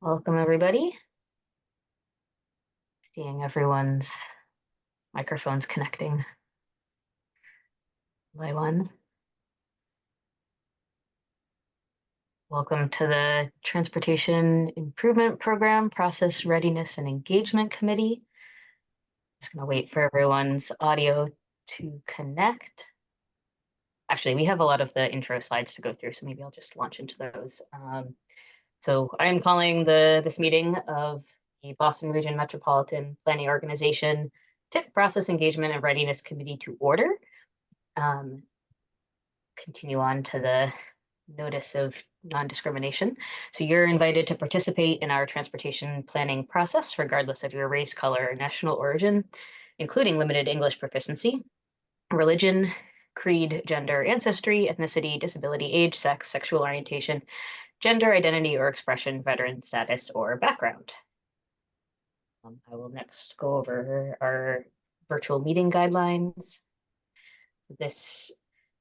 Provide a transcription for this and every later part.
Welcome, everybody. Seeing everyone's microphones connecting by one. Welcome to the Transportation Improvement Program Process Readiness and Engagement Committee. Just going to wait for everyone's audio to connect. Actually, we have a lot of the intro slides to go through, so maybe I'll just launch into those. So I'm calling this meeting of the Boston Region Metropolitan Planning Organization TIP Process Engagement and Readiness Committee to order. Continue on to the notice of non-discrimination. So you're invited to participate in our transportation planning process, regardless of your race, color, or national origin, including limited English proficiency, religion, creed, gender, ancestry, ethnicity, disability, age, sex, sexual orientation, gender identity or expression, veteran status, or background. I will next go over our virtual meeting guidelines. This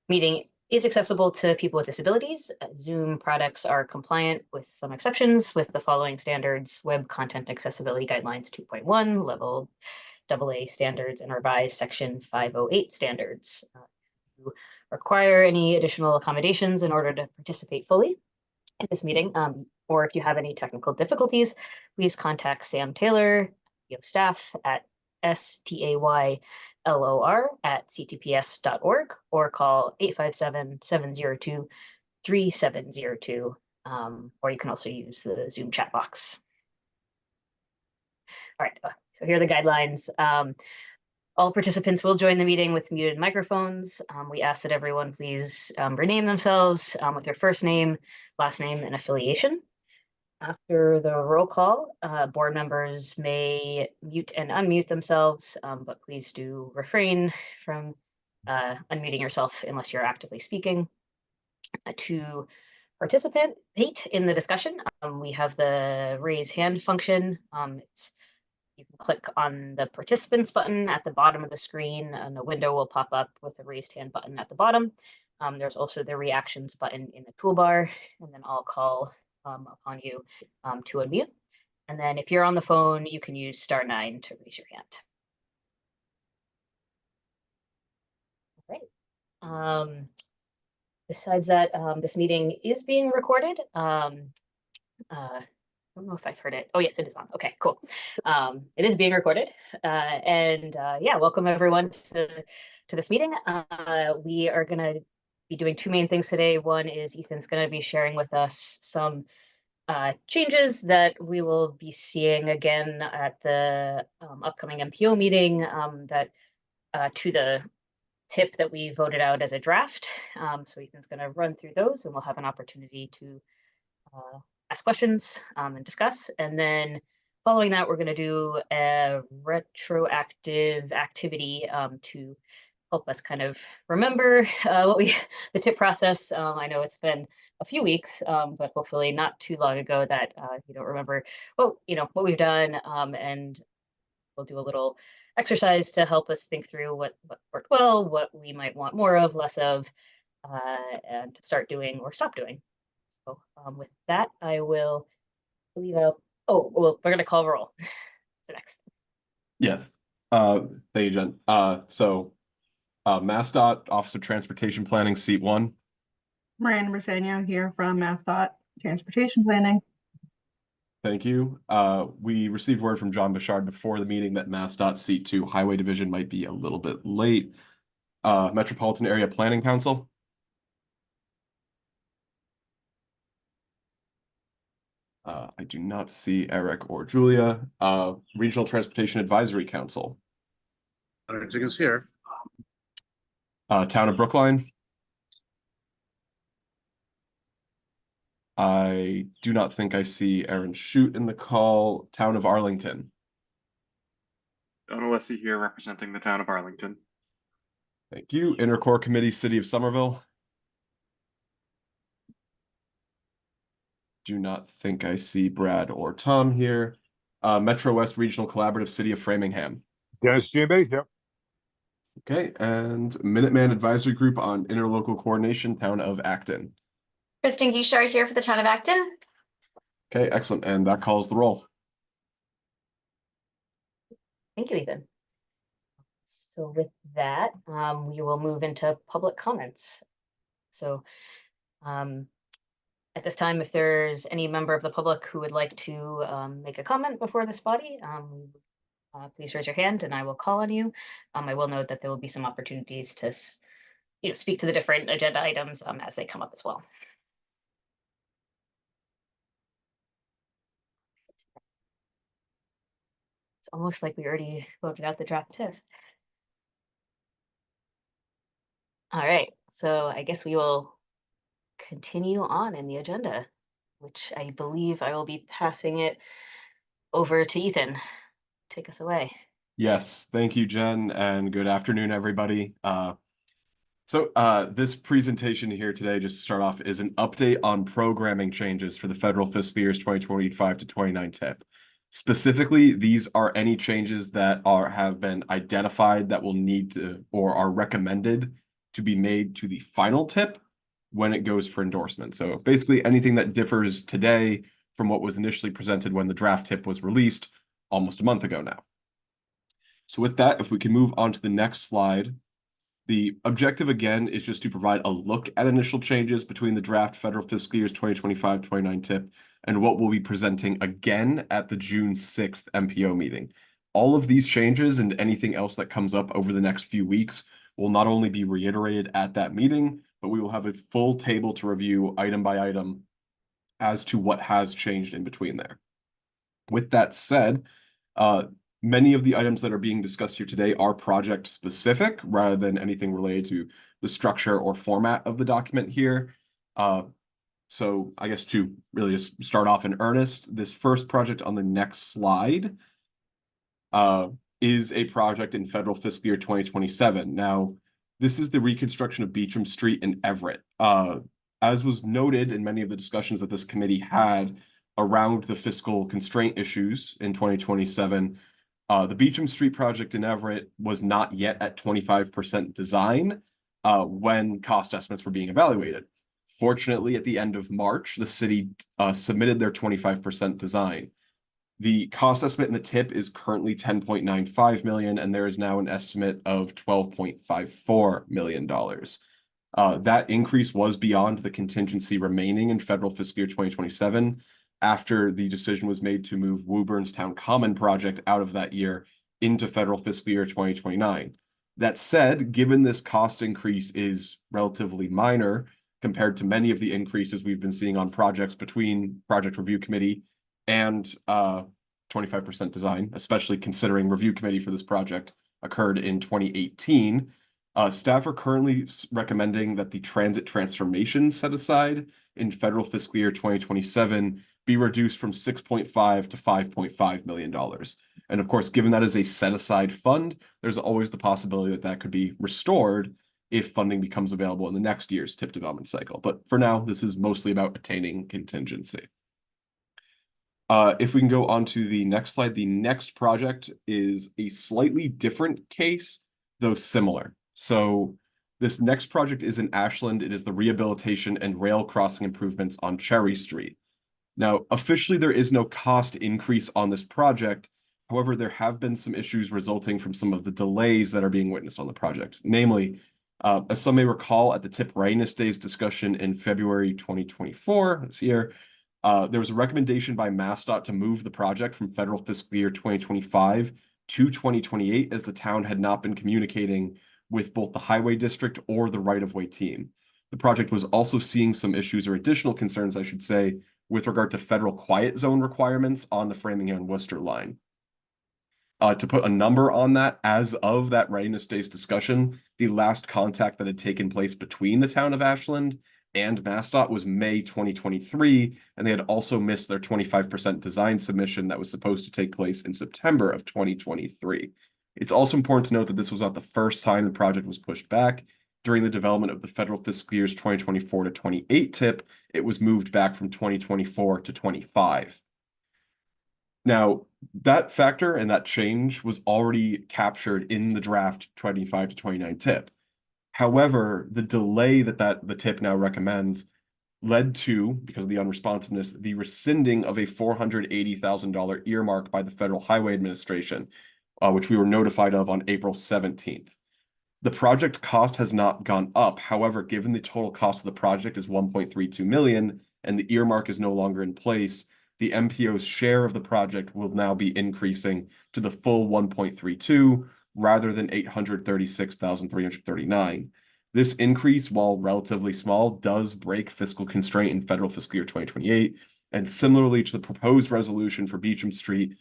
meeting is accessible to people with disabilities. Zoom products are compliant with some exceptions with the following standards: Web Content Accessibility Guidelines 2.1, Level AA standards, and revised Section 508 standards. If you require any additional accommodations in order to participate fully in this meeting, or if you have any technical difficulties, please contact Sam Taylor, staff at staylor@ctps.org or call 857-702-3702, or you can also use the Zoom chat box. All right, so here are the guidelines. All participants will join the meeting with muted microphones. We ask that everyone please rename themselves with their first name, last name, and affiliation. After the roll call, board members may mute and unmute themselves, but please do refrain from unmuting yourself unless you're actively speaking. To participate in the discussion, we have the raise hand function. You can click on the participants button at the bottom of the screen, and a window will pop up with the raised hand button at the bottom. There's also the reactions button in the toolbar, and then I'll call upon you to unmute. And then if you're on the phone, you can use *9 to raise your hand. All right. Besides that, this meeting is being recorded. I don't know if I've heard it. Oh, yes, it is on. Okay, cool. It is being recorded. Yeah, welcome everyone to this meeting. We are going to be doing two main things today. One is Ethan's going to be sharing with us some changes that we will be seeing again at the upcoming MPO meeting that to the tip that we voted out as a draft. So Ethan's going to run through those, and we'll have an opportunity to ask questions and discuss. And then following that, we're going to do a retroactive activity to help us kind of remember the tip process. I know it's been a few weeks, but hopefully not too long ago that you don't remember what we've done, and we'll do a little exercise to help us think through what worked well, what we might want more of, less of, and to start doing or stop doing. So with that, I will leave out. Oh, well, we're going to call roll. So next. Yes. Thank you, Jen. MassDOT Office of Transportation Planning, seat 1. Miranda Briseno here from MassDOT Transportation Planning. Thank you. We received word from John Bouchard before the meeting that MassDOT seat 2 Highway Division might be a little bit late. Metropolitan Area Planning Council. I do not see Eric or Julia. Regional Transportation Advisory Council. Everything's here. Town of Brookline. I do not think I see Aaron Shute in the call. Town of Arlington. Don Alessi here representing the town of Arlington. Thank you. Intercore Committee, City of Somerville. Do not think I see Brad or Tom here. Metro West Regional Collaborative, City of Framingham. Dennis G. Yep. Okay, and Minuteman Advisory Group on Interlocal Coordination, Town of Acton. Kristen Guichard here for the town of Acton. Okay, excellent. And that calls the roll. Thank you, Ethan. So with that, we will move into public comments. So at this time, if there's any member of the public who would like to make a comment before this body, please raise your hand and I will call on you. I will note that there will be some opportunities to speak to the different agenda items as they come up as well. It's almost like we already voted out the draft TIF. All right, so I guess we will continue on in the agenda, which I believe I will be passing it over to Ethan. Take us away. Yes, thank you, Jen, and good afternoon, everybody. This presentation here today, just to start off, is an update on programming changes for the federal fiscal years 2025 to 29 TIP. Specifically, these are any changes that have been identified that will need to or are recommended to be made to the final TIP when it goes for endorsement. So basically anything that differs today from what was initially presented when the draft TIP was released almost a month ago now. So with that, if we can move on to the next slide. The objective, again, is just to provide a look at initial changes between the draft federal fiscal years 2025-29 TIP and what we'll be presenting again at the June 6th MPO meeting. All of these changes and anything else that comes up over the next few weeks will not only be reiterated at that meeting, but we will have a full table to review item by item as to what has changed in between there. With that said, many of the items that are being discussed here today are project specific rather than anything related to the structure or format of the document here. So I guess to really just start off in earnest, this first project on the next slide is a project in federal fiscal year 2027. Now, this is the reconstruction of Beecham Street in Everett. As was noted in many of the discussions that this committee had around the fiscal constraint issues in 2027, the Beecham Street project in Everett was not yet at 25% design when cost estimates were being evaluated. Fortunately, at the end of March, the city submitted their 25% design. The cost estimate in the TIP is currently $10.95 million, and there is now an estimate of $12.54 million. That increase was beyond the contingency remaining in federal fiscal year 2027 after the decision was made to move Woburn's Town Common project out of that year into federal fiscal year 2029. That said, given this cost increase is relatively minor compared to many of the increases we've been seeing on projects between Project Review Committee and 25% design, especially considering Review Committee for this project occurred in 2018, staff are currently recommending that the transit transformation set aside in federal fiscal year 2027 be reduced from $6.5 to $5.5 million. And of course, given that is a set aside fund, there's always the possibility that that could be restored if funding becomes available in the next year's TIP development cycle. But for now, this is mostly about attaining contingency. If we can go on to the next slide, the next project is a slightly different case, though similar. So this next project is in Ashland. It is the rehabilitation and rail crossing improvements on Cherry Street. Now, officially, there is no cost increase on this project. However, there have been some issues resulting from some of the delays that are being witnessed on the project. Namely, as some may recall, at the TIP Readiness Days discussion in February 2024, this year, there was a recommendation by MassDOT to move the project from federal fiscal year 2025 to 2028 as the town had not been communicating with both the highway district or the right-of-way team. The project was also seeing some issues or additional concerns, I should say, with regard to federal quiet zone requirements on the Framingham and Worcester line. To put a number on that, as of that Readiness Days discussion, the last contact that had taken place between the town of Ashland and MassDOT was May 2023, and they had also missed their 25% design submission that was supposed to take place in September of 2023. It's also important to note that this was not the first time the project was pushed back. During the development of the federal fiscal years 2024 to 28 TIP, it was moved back from 2024 to 25. Now, that factor and that change was already captured in the draft 25 to 29 TIP. However, the delay that the TIP now recommends led to, because of the unresponsiveness, the rescinding of a $480,000 earmark by the Federal Highway Administration, which we were notified of on April 17th. The project cost has not gone up. However, given the total cost of the project is 1.32 million and the earmark is no longer in place, the MPO's share of the project will now be increasing to the full 1.32 rather than 836,339. This increase, while relatively small, does break fiscal constraint in federal fiscal year 2028. And similarly to the proposed resolution for Beecham Street,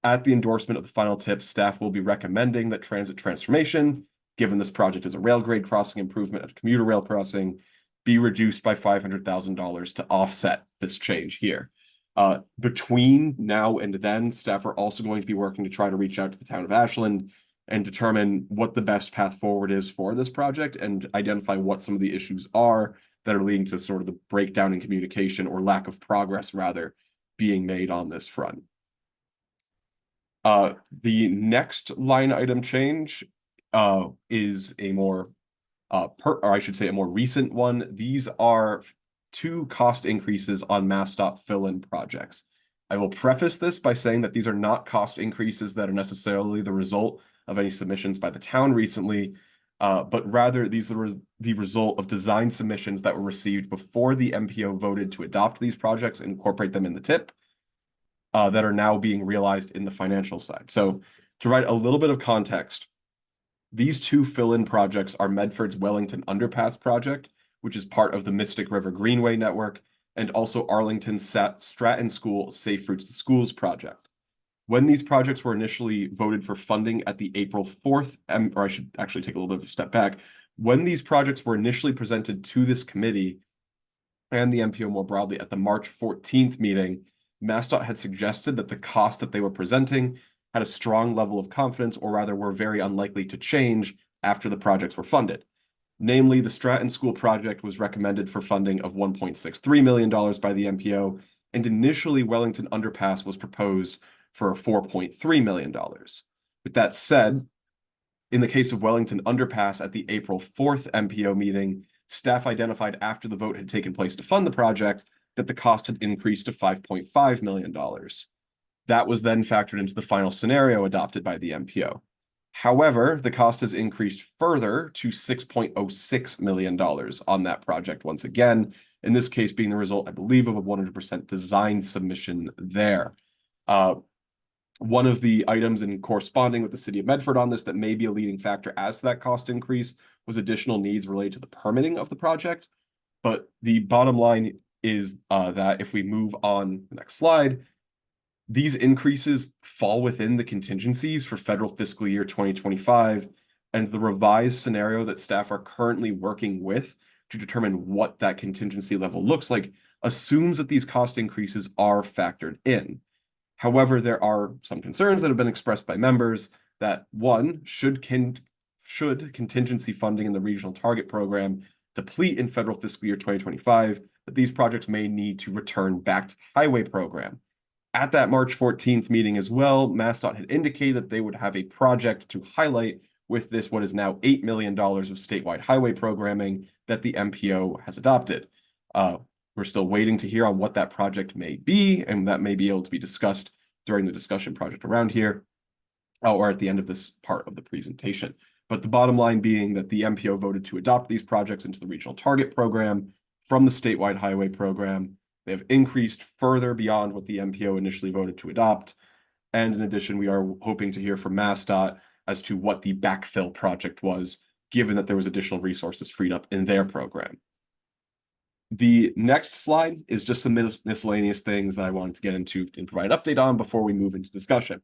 at the endorsement of the final tip, staff will be recommending that transit transformation, given this project is a rail grade crossing improvement at a commuter rail crossing, be reduced by $500,000 to offset this change here. Between now and then, staff are also going to be working to try to reach out to the town of Ashland and determine what the best path forward is for this project and identify what some of the issues are that are leading to sort of the breakdown in communication or lack of progress, rather, being made on this front. The next line item change is a more or I should say a more recent one. These are two cost increases on MassDOT fill-in projects. I will preface this by saying that these are not cost increases that are necessarily the result of any submissions by the town recently, but rather these are the result of design submissions that were received before the MPO voted to adopt these projects and incorporate them in the TIP, that are now being realized in the financial side. So to write a little bit of context, these two fill-in projects are Medford's Wellington Underpass project, which is part of the Mystic River Greenway network, and also Arlington's Stratton School Safe Routes to Schools project. When these projects were initially voted for funding at the April 4th, or I should actually take a little bit of a step back, when these projects were initially presented to this committee and the MPO more broadly at the March 14th meeting, MassDOT had suggested that the cost that they were presenting had a strong level of confidence, or rather were very unlikely to change after the projects were funded. Namely, the Stratton School project was recommended for funding of $1.63 million by the MPO, and initially Wellington Underpass was proposed for $4.3 million. With that said, in the case of Wellington Underpass at the April 4th MPO meeting, staff identified after the vote had taken place to fund the project that the cost had increased to $5.5 million. That was then factored into the final scenario adopted by the MPO. However, the cost has increased further to $6.06 million on that project once again, in this case being the result, I believe, of a 100% design submission there. One of the items in corresponding with the city of Medford on this that may be a leading factor as to that cost increase was additional needs related to the permitting of the project. But the bottom line is that if we move on the next slide, these increases fall within the contingencies for federal fiscal year 2025, and the revised scenario that staff are currently working with to determine what that contingency level looks like assumes that these cost increases are factored in. However, there are some concerns that have been expressed by members that, one, should contingency funding in the regional target program deplete in federal fiscal year 2025, that these projects may need to return back to the highway program. At that March 14th meeting as well, MassDOT had indicated that they would have a project to highlight with this, what is now $8 million of statewide highway programming that the MPO has adopted. We're still waiting to hear on what that project may be, and that may be able to be discussed during the discussion project around here, or at the end of this part of the presentation. But the bottom line being that the MPO voted to adopt these projects into the regional target program from the statewide highway program. They have increased further beyond what the MPO initially voted to adopt. And in addition, we are hoping to hear from MassDOT as to what the backfill project was, given that there was additional resources freed up in their program. The next slide is just some miscellaneous things that I wanted to get into and provide an update on before we move into discussion.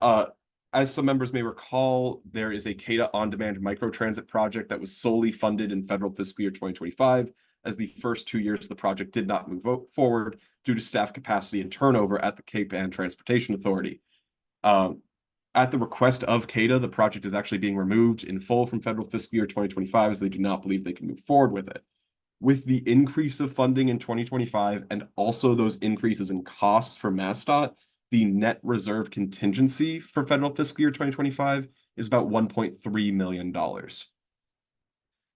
As some members may recall, there is a CADA on-demand microtransit project that was solely funded in federal fiscal year 2025, as the first 2 years of the project did not move forward due to staff capacity and turnover at the Cape Ann Transportation Authority. At the request of CADA, the project is actually being removed in full from federal fiscal year 2025, as they do not believe they can move forward with it. With the increase of funding in 2025 and also those increases in costs for MassDOT, the net reserve contingency for federal fiscal year 2025 is about $1.3 million.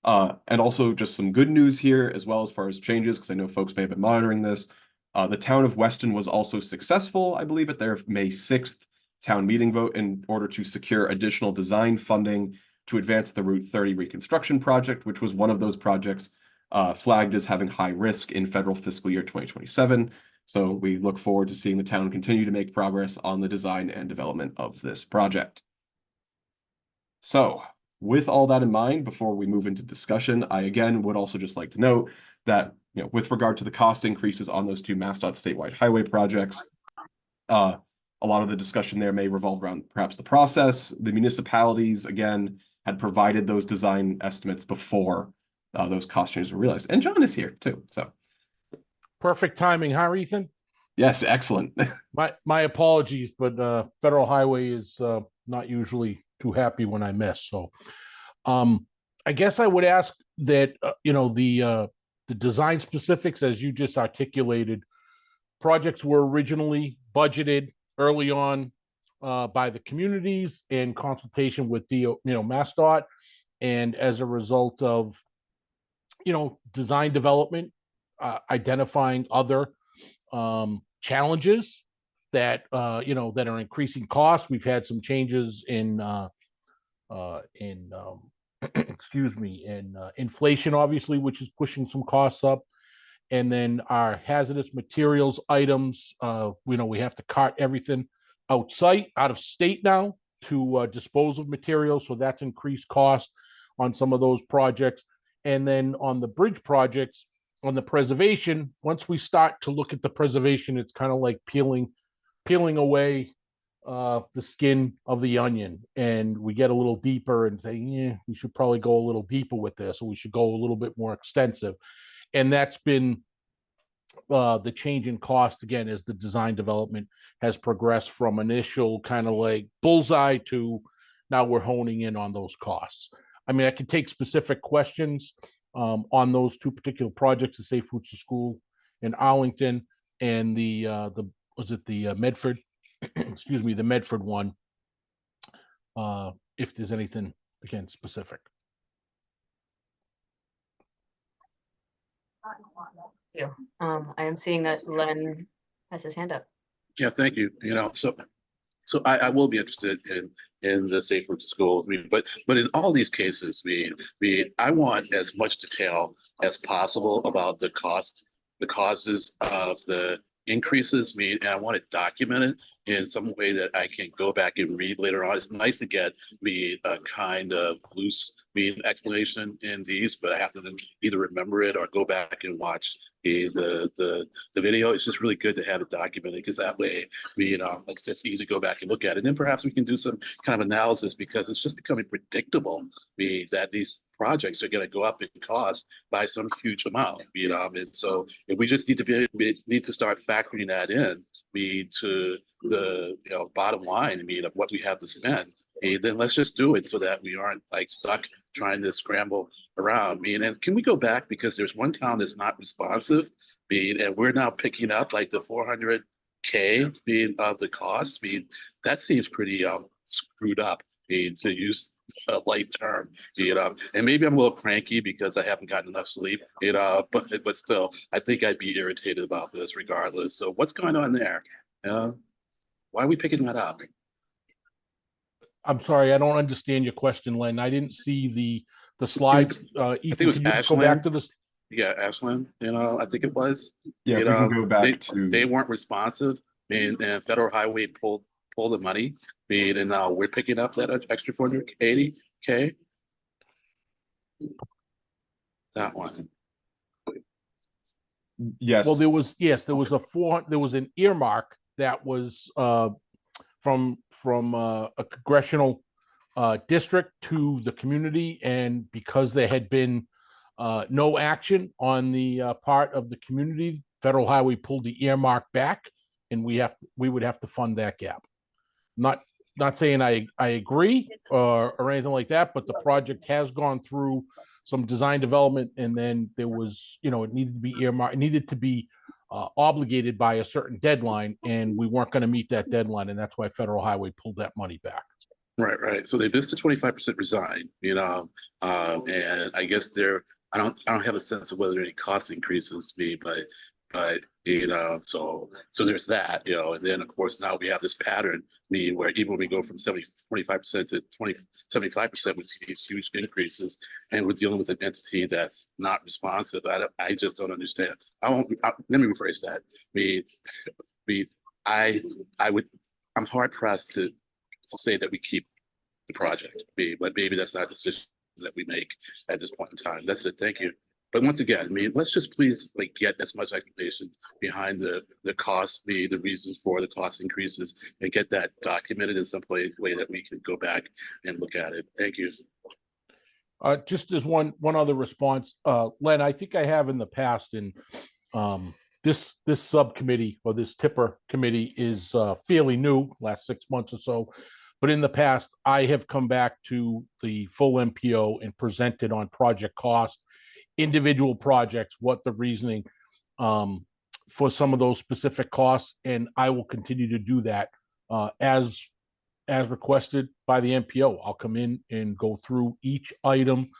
And also just some good news here as well as far as changes, because I know folks may have been monitoring this. The town of Weston was also successful, I believe, at their May 6th town meeting vote in order to secure additional design funding to advance the Route 30 reconstruction project, which was one of those projects flagged as having high risk in federal fiscal year 2027. So we look forward to seeing the town continue to make progress on the design and development of this project. So with all that in mind, before we move into discussion, I again would also just like to note that, with regard to the cost increases on those two MassDOT statewide highway projects, a lot of the discussion there may revolve around perhaps the process. The municipalities, again, had provided those design estimates before those cost changes were realized. And John is here too, so. Perfect timing, huh, Ethan? Yes, excellent. My apologies, but Federal Highway is not usually too happy when I miss. So I guess I would ask that, the design specifics, as you just articulated, projects were originally budgeted early on by the communities in consultation with MassDOT, and as a result of design development, identifying other challenges that that are increasing costs. We've had some changes in excuse me, in inflation, obviously, which is pushing some costs up. And then our hazardous materials items, we have to cart everything out of state now to dispose of materials. So that's increased cost on some of those projects. And then on the bridge projects, on the preservation, once we start to look at the preservation, it's kind of like peeling away the skin of the onion, and we get a little deeper and say, yeah, we should probably go a little deeper with this, or we should go a little bit more extensive. And that's been the change in cost, again, as the design development has progressed from initial kind of like bullseye to now we're honing in on those costs. I mean, I could take specific questions on those two particular projects, the Safe Routes to School in Arlington and the Medford, excuse me, the Medford one, if there's anything, again, specific. I am seeing that Len has his hand up. Yeah, thank you. So I will be interested in the Safe Routes to School. But in all these cases, I want as much detail as possible about the causes of the increases. And I want it documented in some way that I can go back and read later on. It's nice to get a kind of loose explanation in these, but I have to then either remember it or go back and watch the video. It's just really good to have it documented, because that way like I said, it's easy to go back and look at it. And then perhaps we can do some kind of analysis, because it's just becoming predictable that these projects are going to go up in cost by some huge amount, and so if we just need to start factoring that in to the bottom line, of what we have to spend, then let's just do it so that we aren't like stuck trying to scramble around. And can we go back, because there's one town that's not responsive, and we're now picking up like the 400K of the cost. That seems pretty screwed up, to use a light term, and maybe I'm a little cranky because I haven't gotten enough sleep, but still, I think I'd be irritated about this regardless. So what's going on there? Why are we picking that up? I'm sorry, I don't understand your question, Len. I didn't see the slides. Ethan, I think it was can you Ashland. go back to this? Yeah, Ashland, I think it was. Yeah, if we can go back to. They weren't responsive, and Federal Highway pulled the money, and now we're picking up that extra 480K. That one. Yes. Well, there was an earmark that was from a congressional district to the community, and because there had been no action on the part of the community, Federal Highway pulled the earmark back, and we would have to fund that gap. Not saying I agree or anything like that, but the project has gone through some design development, and then there was, it needed to be earmarked, it needed to be obligated by a certain deadline, and we weren't going to meet that deadline, and that's why Federal Highway pulled that money back. Right. So they've listed 25% resign, and I guess I don't have a sense of whether there are any cost increases be, but so there's that, and then of course now we have this pattern, where even when we go from 25% to 75%, we see these huge increases, and we're dealing with an entity that's not responsive. I just don't understand. Let me rephrase that. I'm hard pressed to say that we keep the project, but maybe that's not a decision that we make at this point in time. That's it. Thank you. But once again, let's just please get as much explanation behind the cost, the reasons for the cost increases, and get that documented in some way that we can go back and look at it. Thank you. Just as one other response, Len, I think I have in the past, and this subcommittee or this TIPper committee is fairly new, last 6 months or so. But in the past, I have come back to the full MPO and presented on project cost, individual projects, what the reasoning for some of those specific costs, and I will continue to do that as requested by the MPO. I'll come in and go through each item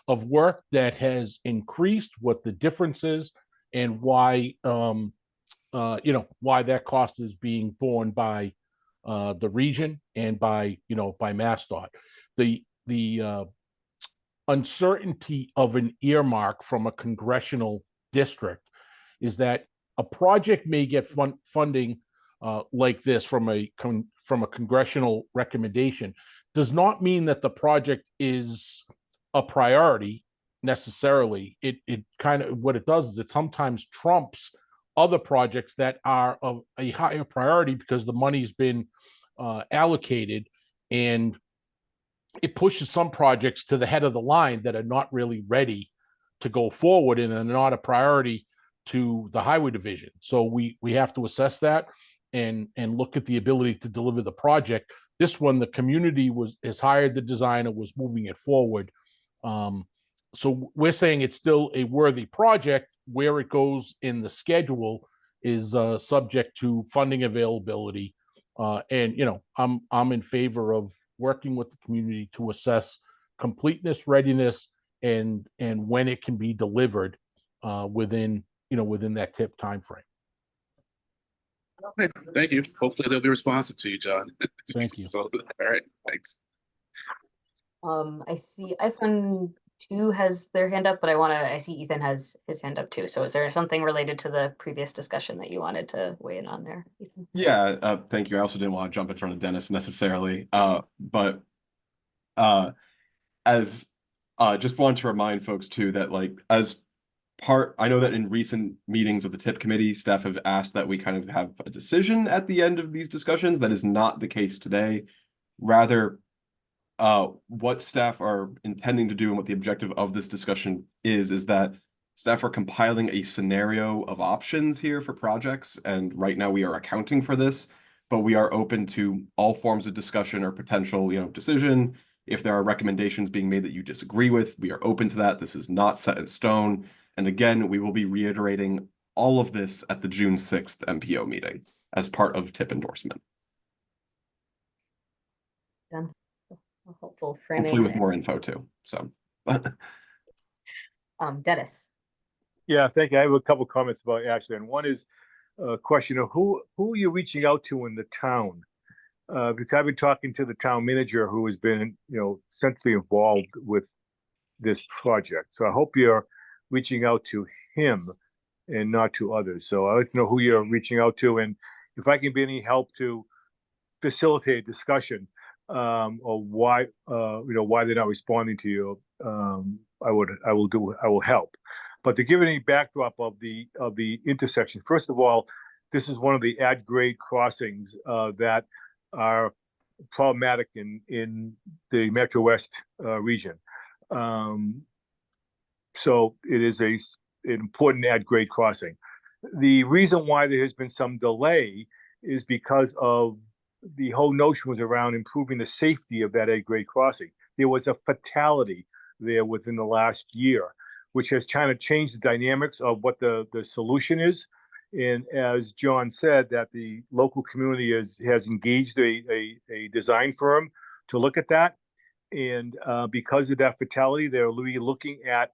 of work that has increased, what the difference is, and why why that cost is being borne by the region and by MassDOT. The uncertainty of an earmark from a congressional district is that a project may get funding like this from a congressional recommendation, does not mean that the project is a priority necessarily. It kind of, what it does is it sometimes trumps other projects that are of a higher priority because the money's been allocated, and it pushes some projects to the head of the line that are not really ready to go forward and are not a priority to the highway division. So we have to assess that and look at the ability to deliver the project. This one, the community has hired the designer, was moving it forward. So we're saying it's still a worthy project. Where it goes in the schedule is subject to funding availability. And I'm in favor of working with the community to assess completeness, readiness, and when it can be delivered within that TIP timeframe. Okay, thank you. Hopefully they'll be responsive to you, John. Thank you. So, all right, thanks. I see iPhone 2 has their hand up, but I see Ethan has his hand up too. So is there something related to the previous discussion that you wanted to weigh in on there, Ethan? Yeah, thank you. I also didn't want to jump in front of Dennis necessarily, but as just wanted to remind folks too that I know that in recent meetings of the TIP committee, staff have asked that we kind of have a decision at the end of these discussions. That is not the case today. Rather, what staff are intending to do and what the objective of this discussion is that staff are compiling a scenario of options here for projects, and right now we are accounting for this, but we are open to all forms of discussion or potential, decision. If there are recommendations being made that you disagree with, we are open to that. This is not set in stone. And again, we will be reiterating all of this at the June 6th MPO meeting as part of TIP endorsement. Done. Hopeful framing. Hopefully with more info too. So Dennis. Yeah, thank you. I have a couple comments about Ashley, and one is a question of who are you reaching out to in the town? Because I've been talking to the town manager who has been, centrally involved with this project. So I hope you're reaching out to him and not to others. So I'd like to know who you're reaching out to, and if I can be any help to facilitate a discussion or why they're not responding to you, I will help. But to give any backdrop of the intersection, first of all, this is one of the grade crossings that are problematic in the Metro West region. So it is an important grade crossing. The reason why there has been some delay is because of the whole notion was around improving the safety of that grade crossing. There was a fatality there within the last year, which has kind of changed the dynamics of what the solution is. And as John said, that the local community has engaged a design firm to look at that. And because of that fatality, they're really looking at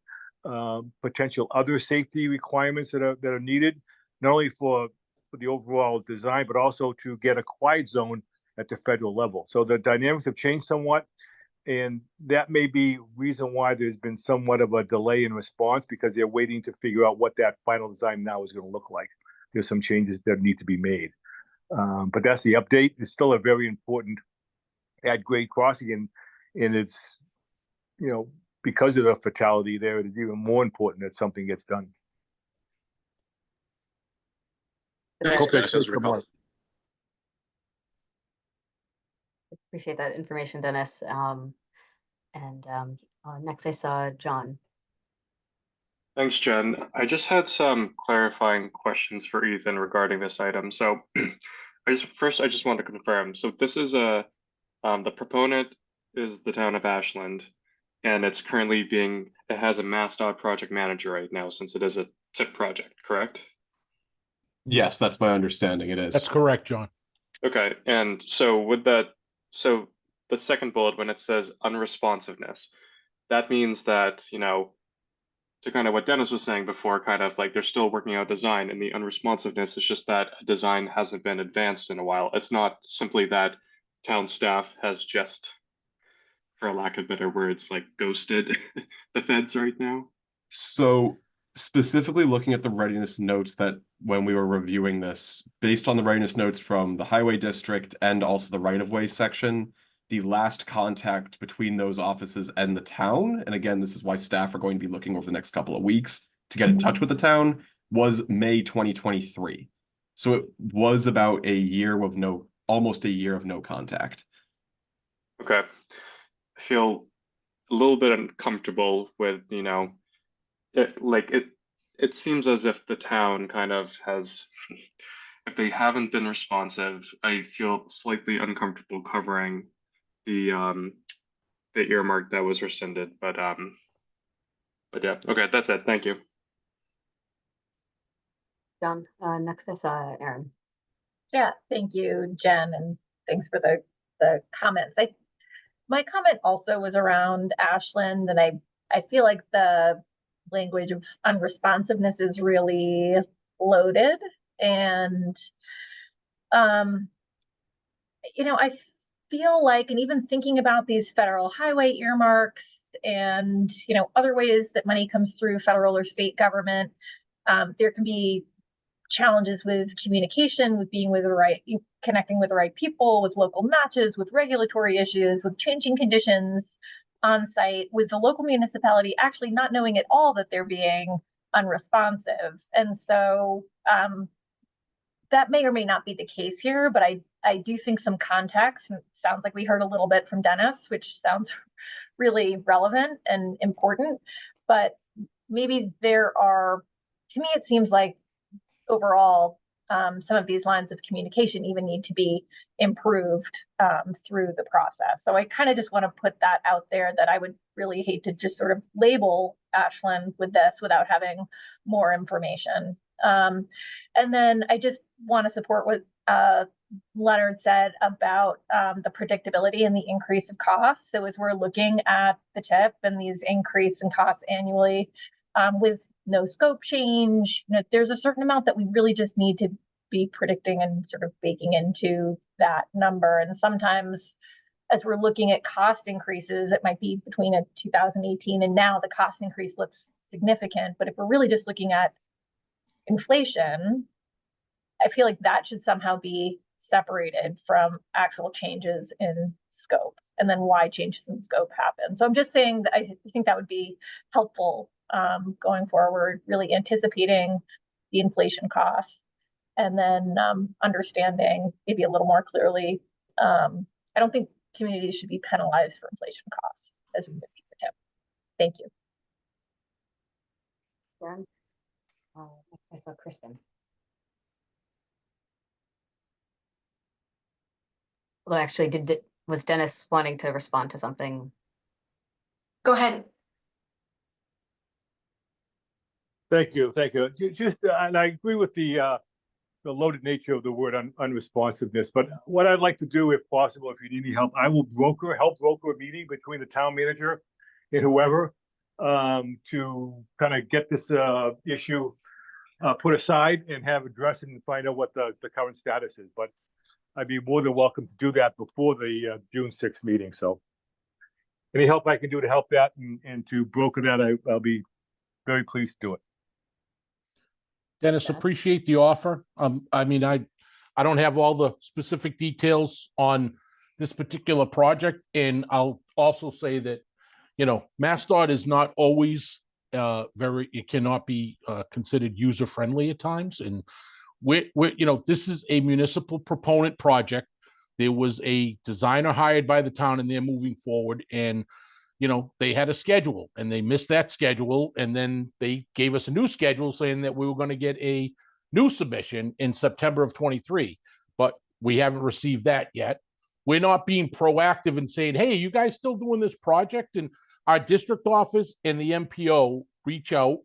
potential other safety requirements that are needed, not only for the overall design, but also to get a quiet zone at the federal level. So the dynamics have changed somewhat, and that may be reason why there's been somewhat of a delay in response, because they're waiting to figure out what that final design now is going to look like. There's some changes that need to be made. But that's the update. It's still a very important at-grade crossing, and it's, because of the fatality there, it is even more important that something gets done. Thanks, Okay, Dennis. That's good, very helpful. Appreciate that information, Dennis. Next I saw John. Thanks, Jen. I just had some clarifying questions for Ethan regarding this item. So I just want to confirm. So this is the proponent is the town of Ashland, and it's currently it has a MassDOT project manager right now, since it is a TIP project, correct? Yes, that's my understanding. It is. That's correct, John. Okay, and so so the second bullet, when it says unresponsiveness, that means that, to kind of what Dennis was saying before, kind of like they're still working out design, and the unresponsiveness is just that a design hasn't been advanced in a while. It's not simply that town staff has just, for lack of better words, like ghosted the feds right now. So specifically looking at the readiness notes, that when we were reviewing this, based on the readiness notes from the highway district and also the right-of-way section, the last contact between those offices and the town, and again, this is why staff are going to be looking over the next couple of weeks to get in touch with the town, was May 2023. So it was about almost a year of no contact. Okay. I feel a little bit uncomfortable with, it seems as if the town kind of has, if they haven't been responsive, I feel slightly uncomfortable covering the earmark that was rescinded. But yeah, okay, that's it. Thank you. John, next I saw Aaron. Yeah, thank you, Jen, and thanks for the comments. My comment also was around Ashland, and I feel like the language of unresponsiveness is really loaded, and I feel like, and even thinking about these federal highway earmarks and other ways that money comes through federal or state government, there can be challenges with communication, with connecting with the right people, with local matches, with regulatory issues, with changing conditions on site, with the local municipality actually not knowing at all that they're being unresponsive. And so that may or may not be the case here, but I do think some context, and it sounds like we heard a little bit from Dennis, which sounds really relevant and important, but maybe to me, it seems like overall, some of these lines of communication even need to be improved through the process. So I kind of just want to put that out there, that I would really hate to just sort of label Ashland with this without having more information. And then I just want to support what Leonard said about the predictability and the increase of costs. So as we're looking at the TIP and these increase in costs annually, with no scope change, there's a certain amount that we really just need to be predicting and sort of baking into that number. And sometimes as we're looking at cost increases, it might be between 2018 and now the cost increase looks significant. But if we're really just looking at inflation, I feel like that should somehow be separated from actual changes in scope, and then why changes in scope happen. So I'm just saying that I think that would be helpful going forward, really anticipating the inflation costs, and then understanding maybe a little more clearly. I don't think communities should be penalized for inflation costs as we move through the TIP. Thank you. Aaron. Next I saw Kristen. Well, actually, was Dennis wanting to respond to something? Go ahead. Thank you. Just, and I agree with the the loaded nature of the word unresponsiveness, but what I'd like to do, if possible, if you need any help, I will help broker a meeting between the town manager and whoever, to kind of get this, issue, put aside and have addressed and find out what the current status is, but I'd be more than welcome to do that before the, June 6th meeting, so. Any help I can do to help that and to broker that, I'll be very pleased to do it. Dennis, Yeah. appreciate the offer. I mean, I don't have all the specific details on this particular project, and I'll also say that, you know, MassDOT is not always it cannot be considered user friendly at times, and we're you know, this is a municipal proponent project. There was a designer hired by the town, and they're moving forward, and you know, they had a schedule and they missed that schedule. And then they gave us a new schedule saying that we were going to get a new submission in September of 23, but we haven't received that yet. We're not being proactive and saying, hey, you guys still doing this project? And our district office and the MPO reach out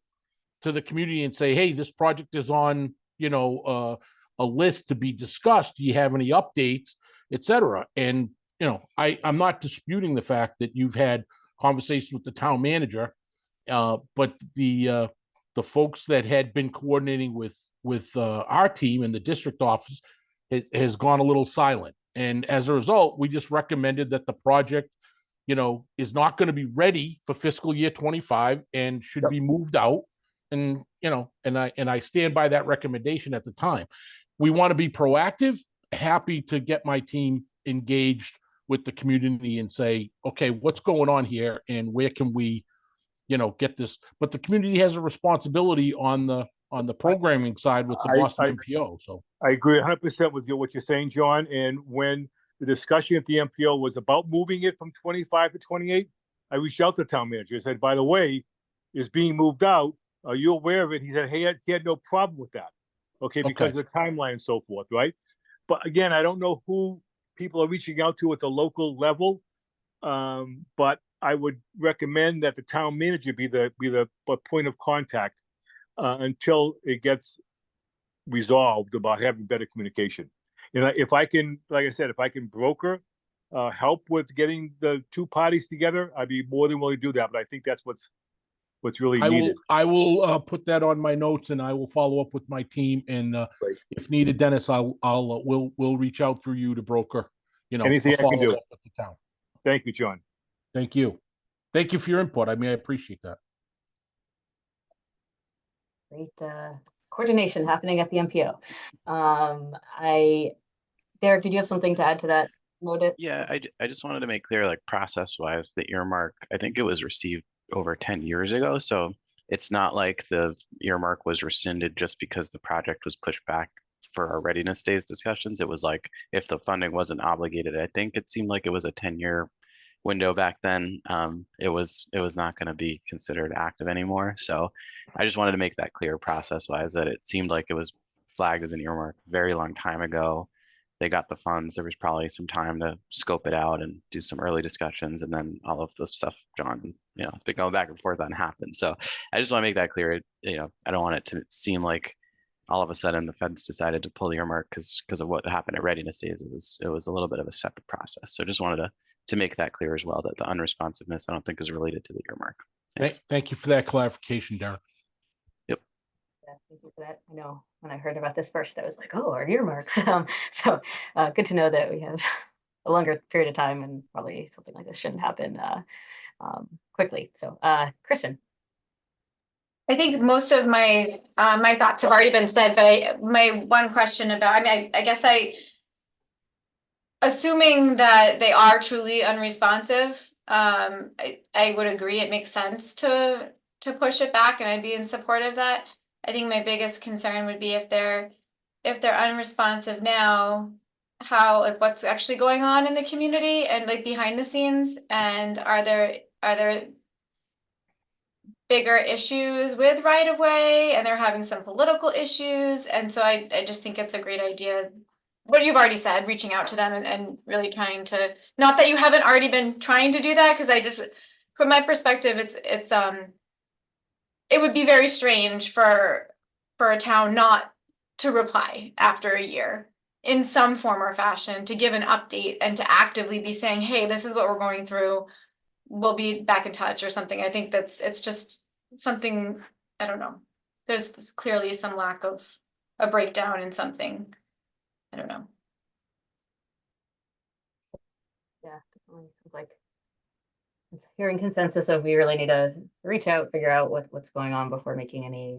to the community and say, hey, this project is on, you know, a list to be discussed. Do you have any updates, et cetera? And, you know, I'm not disputing the fact that you've had conversation with the town manager, but the folks that had been coordinating with our team in the district office has gone a little silent, and as a result, we just recommended that the project, you know, is not going to be ready for fiscal year 25 and should be moved out. And you know, and I stand by that recommendation at the time. We want to be proactive. Happy to get my team engaged with the community and say, okay, what's going on here and where can we, you know, get this? But the community has a responsibility on the programming side with the Boston MPO. So I agree 100% with you, what you're saying, John. And when the discussion at the MPO was about moving it from 25 to 28, I reached out to the town manager. I said, by the way, it's being moved out. Are you aware of it? He said, hey, he had no problem with that. Okay, because of the timeline and so forth, right? But again, I don't know who people are reaching out to at the local level. But I would recommend that the town manager be the point of contact until it gets resolved about having better communication. And if I can, like I said, if I can broker help with getting the two parties together, I'd be more than willing to do that. But I think that's what's really needed. I will put that on my notes, and I will follow up with my team. And if needed, Dennis, we'll reach out through you to broker, you know, anything I can do with the town. Thank you, John. Thank you. Thank you for your input. I mean, I appreciate that. Great coordination happening at the MPO. Derek, did you have something to add to that? Loaded? Yeah, I just wanted to make clear, like process-wise, the earmark, I think it was received over 10 years ago. So it's not like the earmark was rescinded just because the project was pushed back for our readiness days discussions. It was like, if the funding wasn't obligated, I think it seemed like it was a 10-year window back then. It was not going to be considered active anymore. So I just wanted to make that clear process-wise, that it seemed like it was flagged as an earmark a very long time ago. They got the funds. There was probably some time to scope it out and do some early discussions, and then all of the stuff John, you know, has been going back and forth on happened. So I just want to make that clear. You know, I don't want it to seem like all of a sudden the feds decided to pull the earmark because of what happened at readiness days. It was a little bit of a separate process. So just wanted to make that clear as well, that the unresponsiveness I don't think is related to the earmark. Thank you for that clarification, Derek. Yep. Yeah, thank you for that. I know when I heard about this first, I was like, oh, our earmarks. So good to know that we have a longer period of time, and probably something like this shouldn't happen quickly. So Kristen. I think most of my my thoughts have already been said, but my one question about, I mean, I guess assuming that they are truly unresponsive, I would agree it makes sense to push it back, and I'd be in support of that. I think my biggest concern would be if they're unresponsive now, how, like, what's actually going on in the community and like behind the scenes, and are there bigger issues with right of way, and they're having some political issues. And so I just think it's a great idea, what you've already said, reaching out to them and really trying to, not that you haven't already been trying to do that, because I just, from my perspective, it would be very strange for a town not to reply after a year in some form or fashion, to give an update and to actively be saying, hey, this is what we're going through. We'll be back in touch or something. I think it's just something, I don't know. There's clearly some lack of a breakdown in something. I don't know. Yeah, definitely. Sounds like it's hearing consensus of we really need to reach out, figure out what's going on before making any.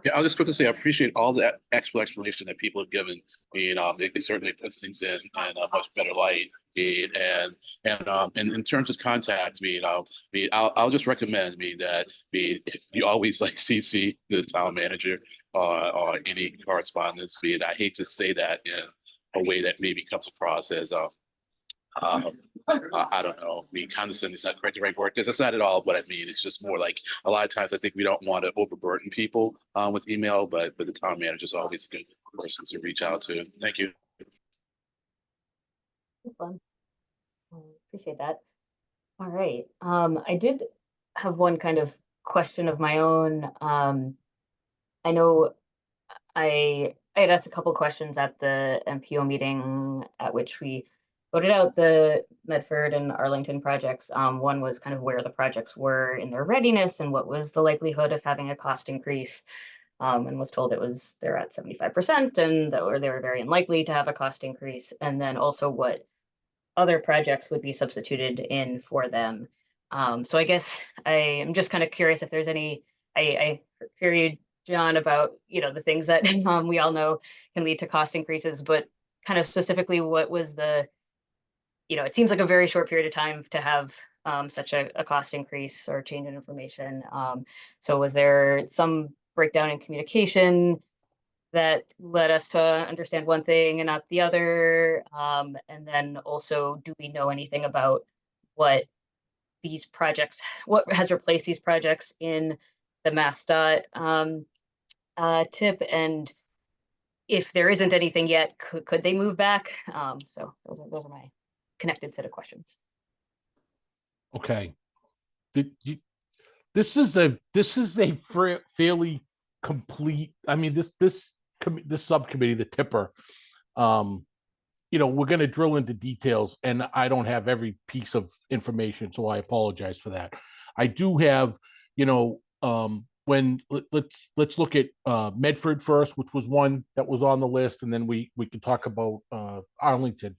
Yeah, I'll just quickly say I appreciate all the explanation that people have given. It certainly puts things in a much better light. And in terms of contact, I'll just recommend that you always like CC the town manager or any correspondence. I hate to say that in a way that maybe comes across as I don't know, condescending is not correct the right word, because that's not at all what I mean. It's just more like a lot of times I think we don't want to overburden people with email, but the town manager is always a good person to reach out to. Thank you. Fun. Appreciate that. All right. I did have one kind of question of my own. I know I had asked a couple questions at the MPO meeting at which we voted out the Medford and Arlington projects. One was kind of where the projects were in their readiness and what was the likelihood of having a cost increase. And was told they're at 75% and that they were very unlikely to have a cost increase. And then also what other projects would be substituted in for them. So I guess I am just kind of curious if there's any, I hear you, John, about, the things that we all know can lead to cost increases, but kind of specifically what was it seems like a very short period of time to have such a cost increase or change in information. So was there some breakdown in communication that led us to understand one thing and not the other? And then also, do we know anything about what has replaced these projects in the MassDOT tip? And if there isn't anything yet, could they move back? So those are my connected set of questions. Okay. This is a fairly complete. I mean, this subcommittee, the tipper, we're going to drill into details, and I don't have every piece of information, so I apologize for that. I do have, let's look at Medford first, which was one that was on the list, and then we can talk about Arlington.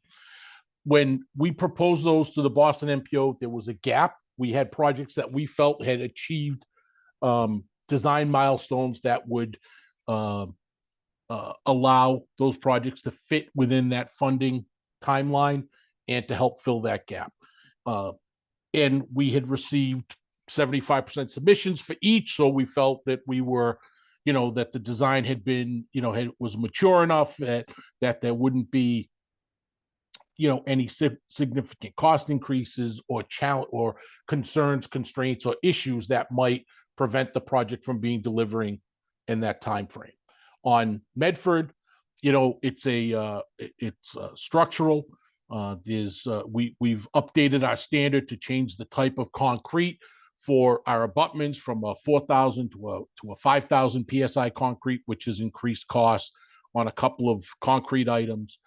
When we proposed those to the Boston MPO, there was a gap. We had projects that we felt had achieved design milestones that would allow those projects to fit within that funding timeline and to help fill that gap. And we had received 75% submissions for each, so we felt that we were, that the design had been, was mature enough that there wouldn't be any significant cost increases or challenge or concerns, constraints, or issues that might prevent the project from being delivering in that time frame. On Medford, it's structural. We've updated our standard to change the type of concrete for our abutments from a 4,000 to a 5,000 PSI concrete, which has increased costs on a couple of concrete items.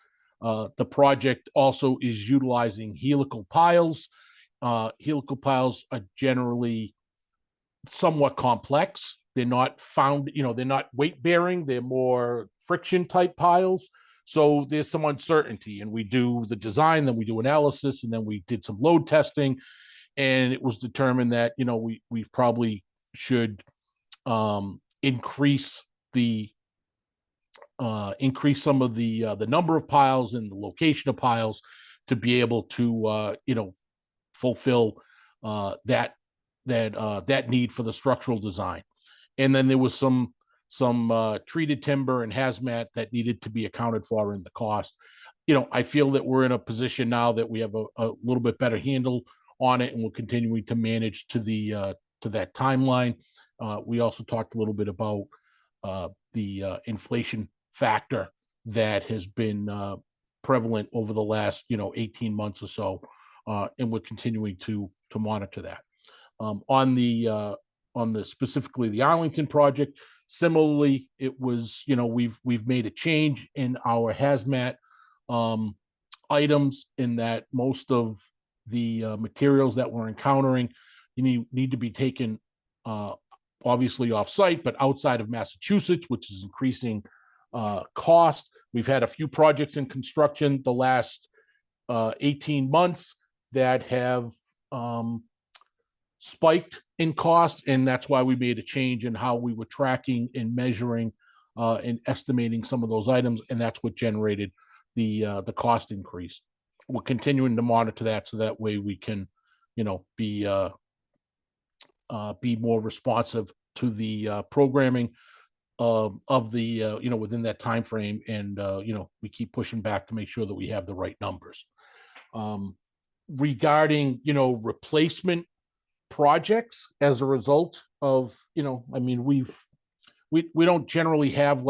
The project also is utilizing helical piles. Helical piles are generally somewhat complex. They're not they're not weight bearing. They're more friction type piles. So there's some uncertainty, and we do the design, then we do analysis, and then we did some load testing, and it was determined that we probably should increase some of the number of piles and the location of piles to be able to fulfill that need for the structural design. And then there was some treated timber and hazmat that needed to be accounted for in the cost. I feel that we're in a position now that we have a little bit better handle on it, and we're continuing to manage to that timeline. We also talked a little bit about the inflation factor that has been prevalent over the last 18 months or so, and we're continuing to monitor that. On the specifically the Arlington project, Similarly, it was, we've made a change in our hazmat items in that most of the materials that we're encountering need to be taken obviously off-site, but outside of Massachusetts, which is increasing cost. We've had a few projects in construction the last 18 months that have spiked in cost, and that's why we made a change in how we were tracking and measuring and estimating some of those items, and that's what generated the cost increase. We're continuing to monitor that so that way we can, be more responsive to the programming of the within that time frame, and we keep pushing back to make sure that we have the right numbers. Regarding replacement projects as a result of we don't generally have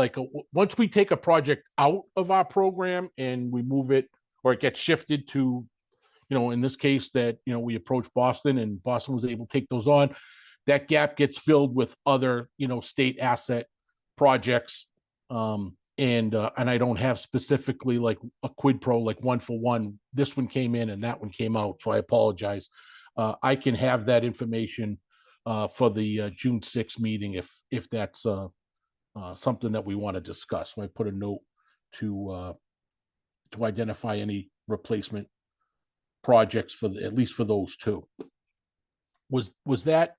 once we take a project out of our program and we move it, or it gets shifted to, in this case that we approached Boston and Boston was able to take those on, that gap gets filled with other state asset projects. And I don't have specifically like a quid pro, like one for one, this one came in and that one came out, so I apologize. I can have that information for the June 6th meeting if that's something that we want to discuss. So I put a note to identify any replacement projects for at least for those two. Was that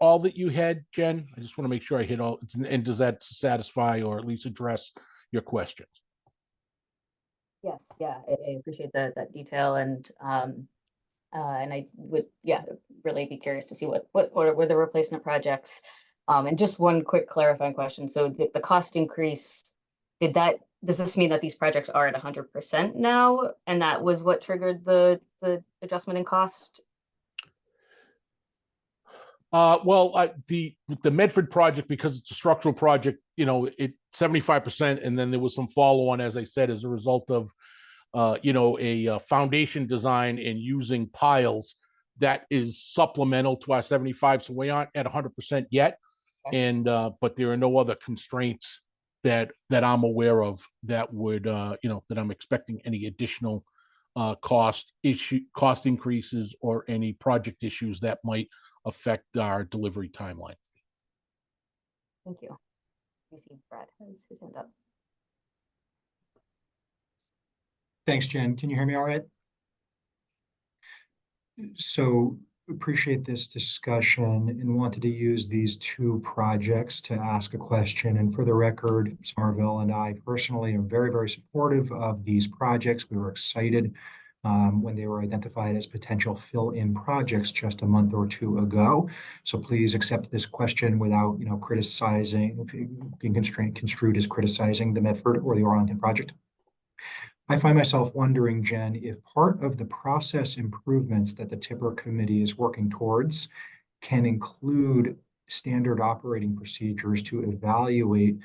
all that you had, Jen? I just want to make sure I hit all, and does that satisfy or at least address your questions? Yes, yeah, I appreciate that detail, and I would, really be curious to see what were the replacement projects. And just one quick clarifying question. So the cost increase, does this mean that these projects are at 100% now, and that was what triggered the adjustment in cost? The Medford project, because it's a structural project, it 75%, and then there was some follow on, as I said, as a result of a foundation design and using piles that is supplemental to our 75. So we aren't at 100% yet, and but there are no other constraints that I'm aware of that would that I'm expecting any additional cost increases or any project issues that might affect our delivery timeline. Thank you. You see Brad has his hand up. Thanks, Jen. Can you hear me all right? So appreciate this discussion and wanted to use these two projects to ask a question. And for the record, Somerville and I personally are very, very supportive of these projects. We were excited when they were identified as potential fill-in projects just a month or two ago. So please accept this question without, criticizing, being construed as criticizing the Medford or the Arlington project. I find myself wondering, Jen, if part of the process improvements that the Tipper Committee is working towards can include standard operating procedures to evaluate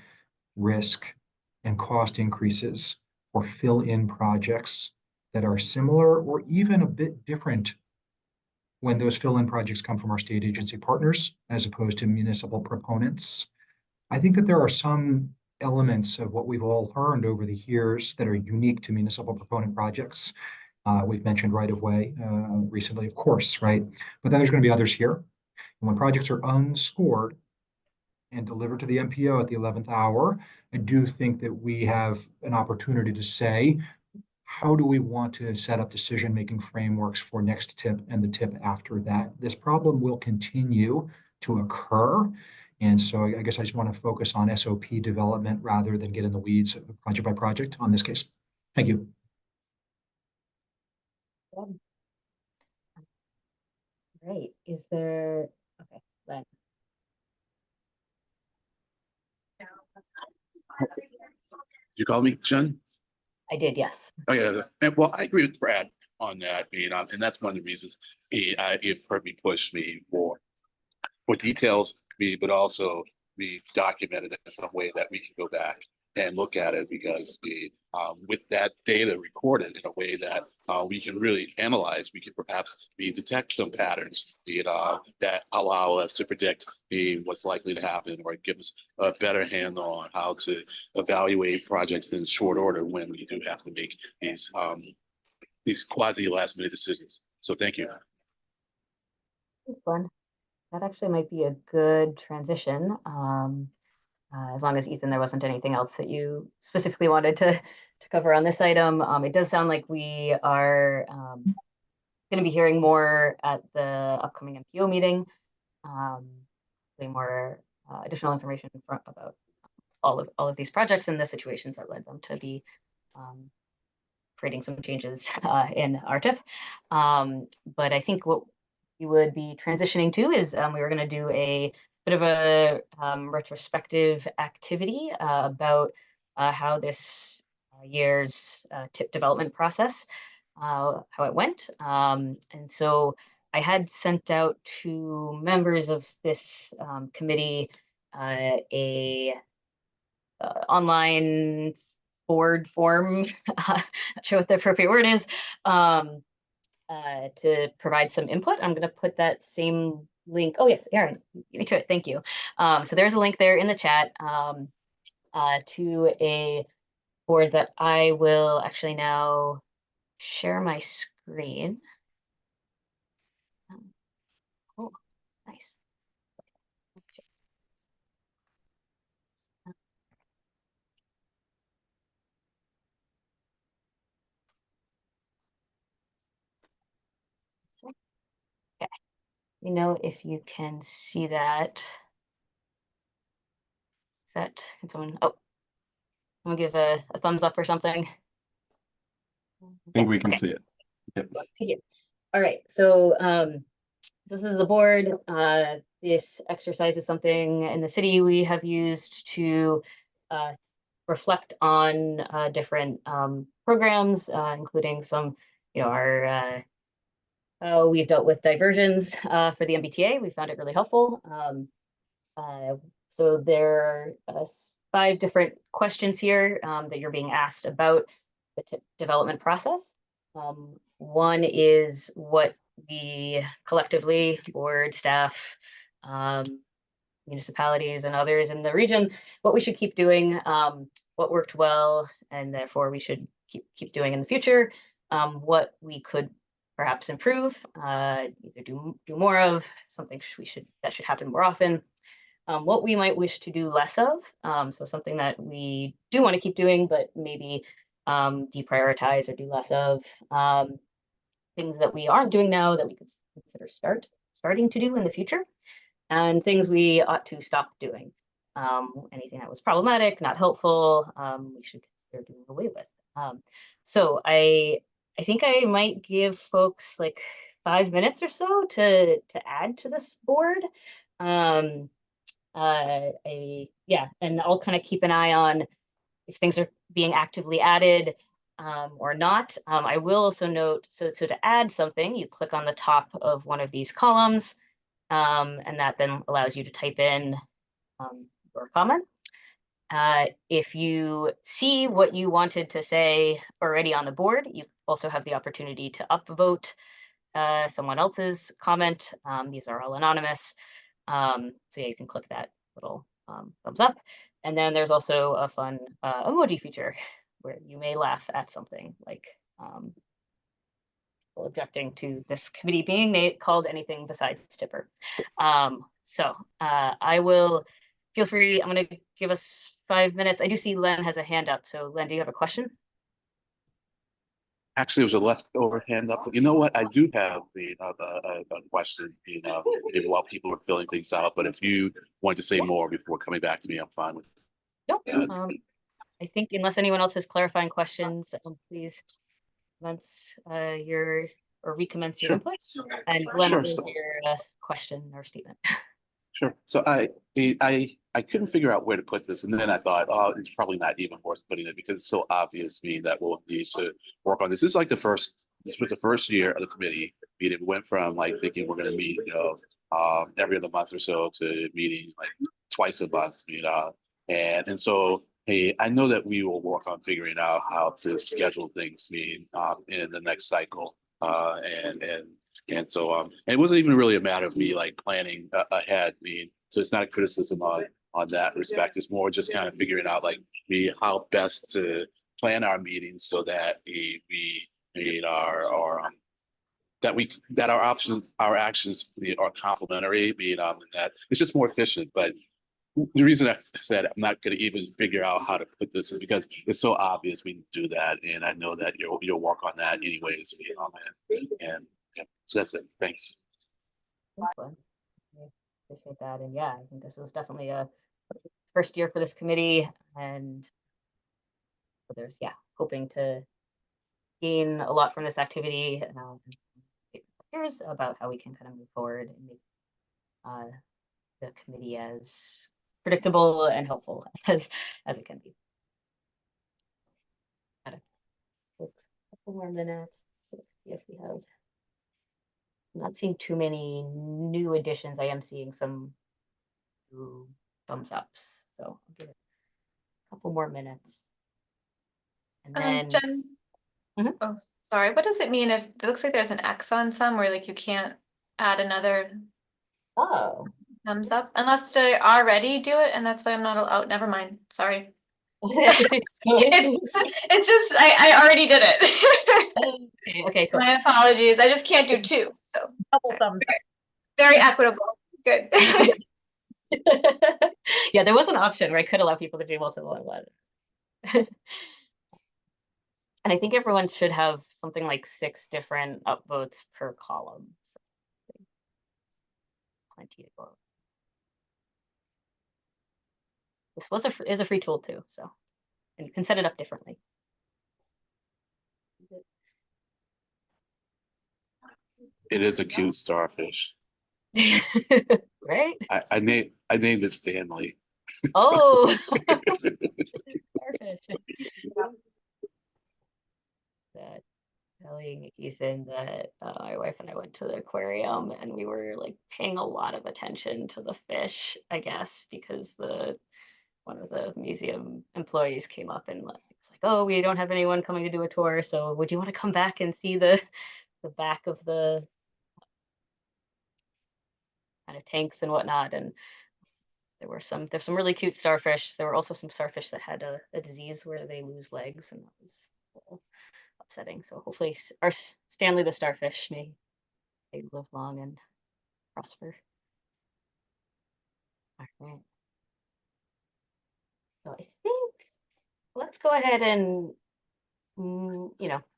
risk and cost increases for fill-in projects that are similar or even a bit different when those fill-in projects come from our state agency partners as opposed to municipal proponents. I think that there are some elements of what we've all learned over the years that are unique to municipal proponent projects. We've mentioned right-of-way recently, of course, right? But then there's going to be others here. And when projects are unscored and delivered to the MPO at the 11th hour, I do think that we have an opportunity to say, how do we want to set up decision-making frameworks for next tip and the tip after that? This problem will continue to occur. And so I guess I just want to focus on SOP development rather than get in the weeds project by project on this case. Thank you. Great. Is there, okay, Len. You call me, Jen? I did, yes. Oh, yeah. And well, I agree with Brad on that. And that's one of the reasons you've heard me push me for details, but also be documented in some way that we can go back and look at it, because with that data recorded in a way that we can really analyze, we can perhaps detect some patterns that allow us to predict what's likely to happen, or give us a better handle on how to evaluate projects in short order when we do have to make these quasi last minute decisions. So thank you. Thanks, Len. That actually might be a good transition. As long as, Ethan, there wasn't anything else that you specifically wanted to cover on this item. It does sound like we are going to be hearing more at the upcoming MPO meeting, more additional information about all of these projects and the situations that led them to be creating some changes in RTIP. But I think what we would be transitioning to is we were going to do a bit of a retrospective activity about how this year's TIP development process, how it went. And so I had sent out to members of this committee a online board form, not sure what the appropriate word is, to provide some input. I'm going to put that same link. Oh yes, Aaron, get me to it. Thank you. So there's a link there in the chat to a board that I will actually now share my screen. Oh, nice. Okay, you know if you can see that. Is that, can someone, oh, someone give a thumbs up or something? I think Yes, we can okay. see it. Yep. Thank you. All right, so this is the board. This exercise is something in the city we have used to reflect on different programs, including some, our how we've dealt with diversions for the MBTA. We found it really helpful. So there are 5 different questions here that you're being asked about the TIP development process. One is what we collectively, board, staff, municipalities and others in the region, what we should keep doing, what worked well, and therefore we should keep doing in the future, what we could perhaps improve, either do more of, something that should happen more often, what we might wish to do less of, so something that we do want to keep doing, but maybe deprioritize or do less of, things that we aren't doing now that we could consider starting to do in the future, and things we ought to stop doing. Anything that was problematic, not helpful, we should consider doing away with. So I think I might give folks like 5 minutes or so to add to this board. Yeah, and I'll kind of keep an eye on if things are being actively added or not. I will also note, so to add something, you click on the top of one of these columns, and that then allows you to type in your comment. If you see what you wanted to say already on the board, you also have the opportunity to upvote someone else's comment. These are all anonymous. So yeah, you can click that little thumbs up. And then there's also a fun emoji feature where you may laugh at something like objecting to this committee being called anything besides Tipper. So I will, feel free, I'm going to give us 5 minutes. I do see Len has a hand up. So Len, do you have a question? Actually, it was a leftover hand up. You know what? I do have a question, maybe while people are filling things out. But if you want to say more before coming back to me, I'm fine with it. Nope. I think unless anyone else has clarifying questions, please commence or recommence your input. And Glenn, Sure. what was your question or statement? Sure. So I couldn't figure out where to put this, and then I thought, oh, it's probably not even worth putting it because it's so obvious to me that we'll need to work on this. This was the first year of the committee meeting. We went from like thinking we're going to meet, every other month or so to meeting like twice a month, and so hey, I know that we will work on figuring out how to schedule things, in the next cycle. And so, it wasn't even really a matter of me like planning ahead, so it's not a criticism on that respect. It's more just kind of figuring out like how best to plan our meetings so that that our options, our actions are complementary, and that it's just more efficient. But the reason I said I'm not going to even figure out how to put this is because it's so obvious we do that, and I know that you'll work on that anyways. And yeah, so that's it. Thanks. Excellent. I appreciate that. And yeah, I think this is definitely a first year for this committee, and there's hoping to gain a lot from this activity. Here's about how we can kind of move forward and make the committee as predictable and helpful as it can be. Got a couple more minutes. Let's see if we have. I'm not seeing too many new additions. I am seeing some new thumbs ups. So I'll give it a couple more minutes. And then Jen, Mhm. oh, sorry, what does it mean if it looks like there's an X on some where like you can't add another oh. thumbs up unless did I already do it and that's why I'm not allowed. Never mind. Sorry. It's just I already did it. Okay, cool. My apologies. I just can't do two. So Couple thumbs up. very equitable. Good. Yeah, there was an option where I could allow people to do multiple at once. And I think everyone should have something like 6 different upvotes per column. So plenty to go. This is a free tool too, so and you can set it up differently. It is a cute starfish. Right? I named it Stanley. Oh, starfish. That telling Ethan that my wife and I went to the aquarium and we were like paying a lot of attention to the fish, I guess, because one of the museum employees came up and was like, "Oh, we don't have anyone coming to do a tour, so would you want to come back and see the back of the kind of tanks and whatnot?" And there's some really cute starfish. There were also some starfish that had a disease where they lose legs, and that was a little upsetting. So hopefully our Stanley the starfish may live long and prosper. All right. So I think let's go ahead and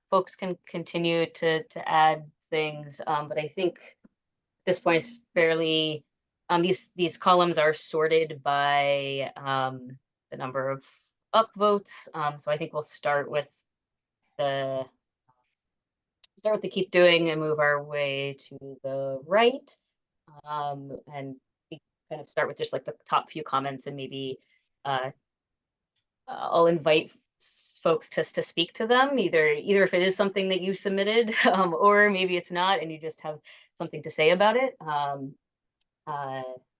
folks can continue to add things, but I think at this point is fairly these columns are sorted by the number of upvotes. So I think we'll the start with the keep doing and move our way to the right, and we kind of start with just like the top few comments, and maybe I'll invite folks to speak to them, either if it is something that you submitted, or maybe it's not, and you just have something to say about it.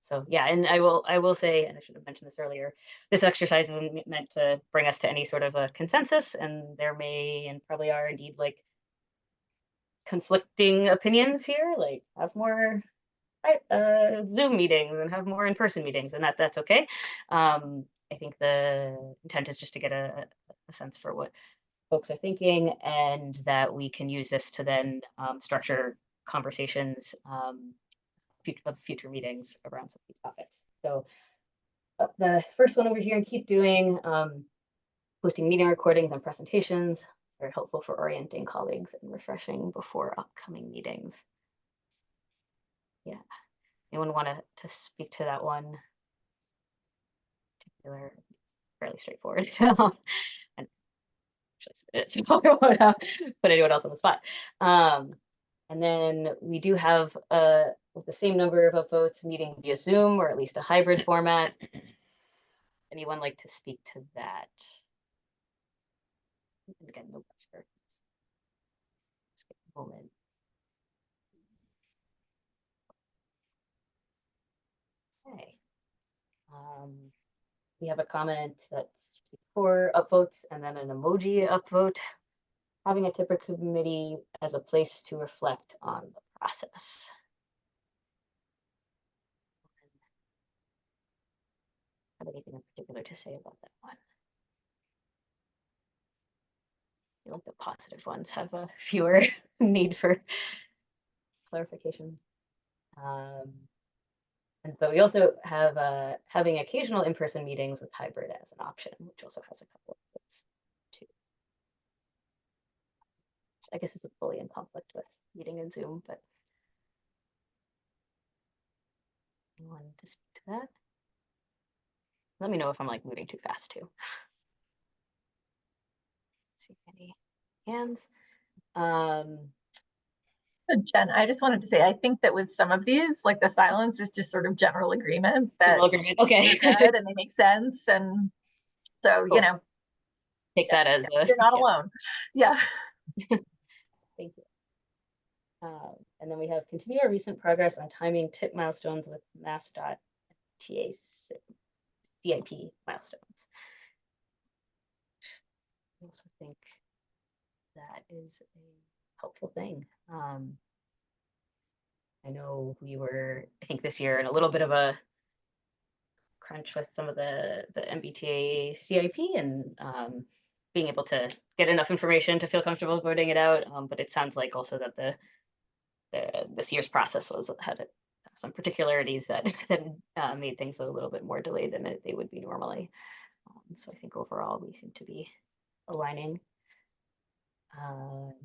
So yeah, and I will say, and I should have mentioned this earlier, this exercise isn't meant to bring us to any sort of a consensus, and there may and probably are indeed like conflicting opinions here, like have more Zoom meetings and have more in-person meetings, and that's okay. I think the intent is just to get a sense for what folks are thinking, and that we can use this to then structure conversations of future meetings around some of these topics. So the first one over here, and keep doing posting meeting recordings and presentations. It's very helpful for orienting colleagues and refreshing before upcoming meetings. Yeah. Anyone want to speak to that one? Particular, fairly straightforward. And it's probably won't put anyone else on the spot. And then we do have with the same number of votes meeting via Zoom, or at least a hybrid format. Anyone like to speak to that? And again, no pressure. Just get a moment. Okay. we have a comment that's for upvotes and then an emoji upvote. Having a TIPper committee as a place to reflect on the process. Have anything in particular to say about that one? I feel like the positive ones have a fewer need for clarification. But we also have having occasional in-person meetings with hybrid as an option, which also has a couple of things too. I guess isn't fully in conflict with meeting in Zoom, but anyone to speak to that? Let me know if I'm like moving too fast too. See any hands. Jen, I just wanted to say, I think that with some of these, like the silence is just sort of general agreement that Okay. they're good and they make sense. And so, Cool. you know, Take that as you're not alone. Yeah. Thank you. And then we have continue our recent progress on timing tip milestones with MassDOT TA CIP milestones. I also think that is a helpful thing. I know we were, I think this year in a little bit of a crunch with some of the MBTA CIP and being able to get enough information to feel comfortable voting it out. But it sounds like also that this year's process had some particularities that made things a little bit more delayed than they would be normally. So I think overall we seem to be aligning.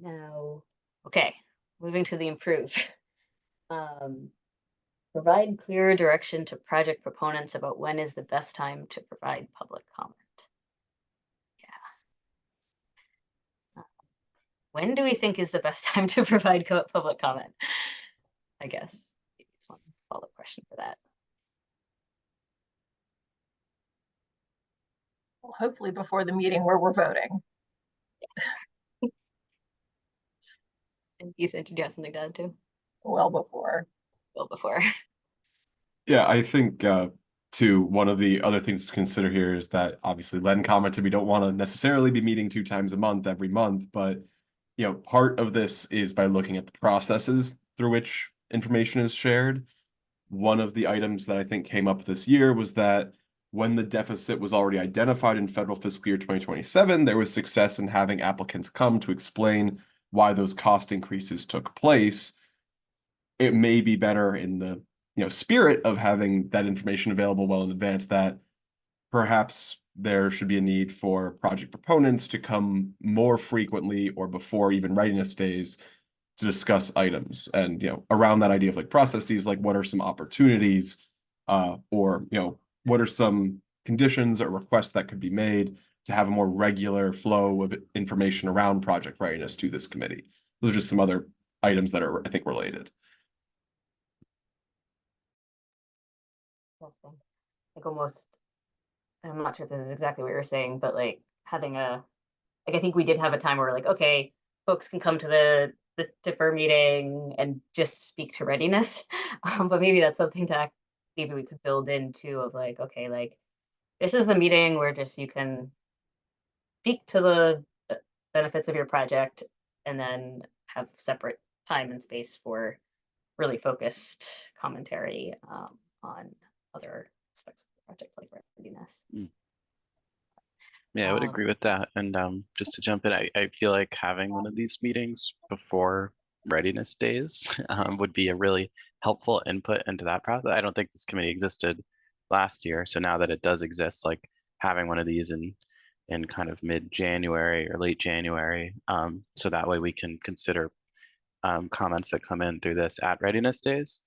Now, okay, moving to the improve. Provide clearer direction to project proponents about when is the best time to provide public comment. Yeah. When do we think is the best time to provide public comment? I guess it's one follow-up question for that. Well, hopefully before the meeting where we're voting. Yeah. And Ethan, did you have something to add too? Well before. Well before. Yeah, I think too, one of the other things to consider here is that obviously Len commented we don't want to necessarily be meeting 2 times a month every month, but you know, part of this is by looking at the processes through which information is shared. One of the items that I think came up this year was that when the deficit was already identified in federal fiscal year 2027, there was success in having applicants come to explain why those cost increases took place. It may be better in the spirit of having that information available well in advance that perhaps there should be a need for project proponents to come more frequently or before even readiness days to discuss items. And around that idea of like processes, like what are some opportunities or what are some conditions or requests that could be made to have a more regular flow of information around project readiness to this committee. Those are just some other items that are, I think, related. Like almost, I'm not sure if this is exactly what you're saying, but like having I think we did have a time where we're like, okay, folks can come to the TIPper meeting and just speak to readiness. But maybe that's something to maybe we could build into of like, okay, like this is the meeting where just you can speak to the benefits of your project and then have separate time and space for really focused commentary on other aspects of the project like readiness. Yeah, I would agree with that. And just to jump in, I feel like having one of these meetings before readiness days would be a really helpful input into that process. I don't think this committee existed last year. So now that it does exist, like having one of these in kind of mid-January or late January, so that way we can consider comments that come in through this at readiness days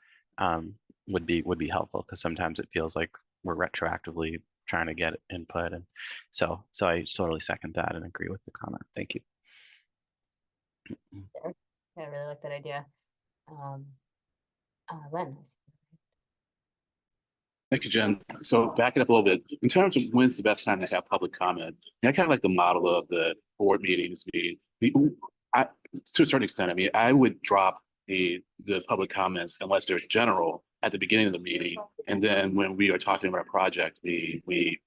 would be helpful, because sometimes it feels like we're retroactively trying to get input, and so I totally second that and agree with the comment. Thank you. Yeah, I really like that idea. Len. Thank you, Jen. So backing up a little bit, in terms of when's the best time to have public comment, I kind of like the model of the board meetings. To a certain extent, I mean, I would drop the public comments unless they're general at the beginning of the meeting, and then when we are talking about a project, we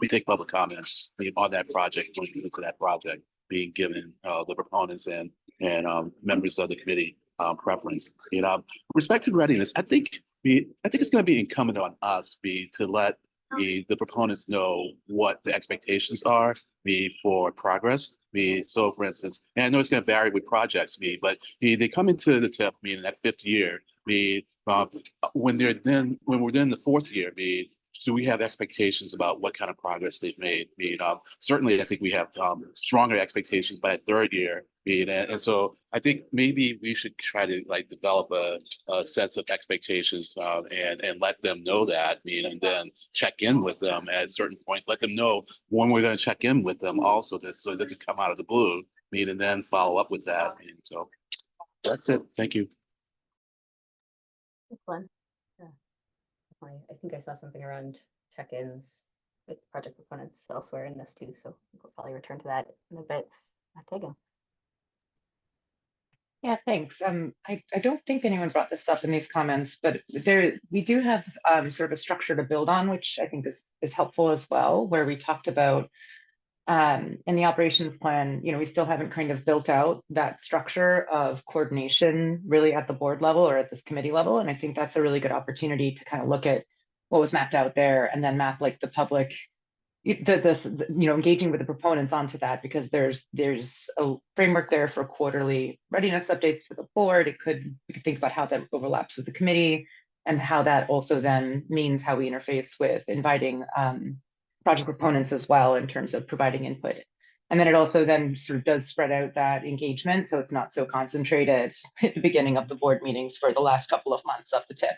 we take public comments on that project, looking into that project, being given the proponents and members of the committee preference. Respect to readiness, I think it's going to be incumbent on us to let the proponents know what the expectations are for progress. So for instance, and I know it's going to vary with projects, but they come into the TIP in that 5th year. When we're then in the 4th year, so we have expectations about what kind of progress they've made. Certainly, I think we have stronger expectations by the 3rd year. And so I think maybe we should try to develop a sense of expectations and let them know that. And then check in with them at certain points. Let them know when we're going to check in with them. Also, so it doesn't come out of the blue. And then follow up with that. So that's it. Thank you. Fun. Yeah. I think I saw something around check-ins with project proponents elsewhere in this too, so we'll probably return to that in a bit. Tegan. Yeah, thanks. I don't think anyone brought this up in these comments, but we do have sort of a structure to build on, which I think is helpful as well, where we talked about in the operations plan, we still haven't kind of built out that structure of coordination really at the board level or at the committee level. And I think that's a really good opportunity to kind of look at what was mapped out there and then map the public, engaging with the proponents onto that, because there's a framework there for quarterly readiness updates for the board. We could think about how that overlaps with the committee and how that also then means how we interface with inviting project proponents as well in terms of providing input. And then it also then sort of does spread out that engagement, so it's not so concentrated at the beginning of the board meetings for the last couple of months of the TIP,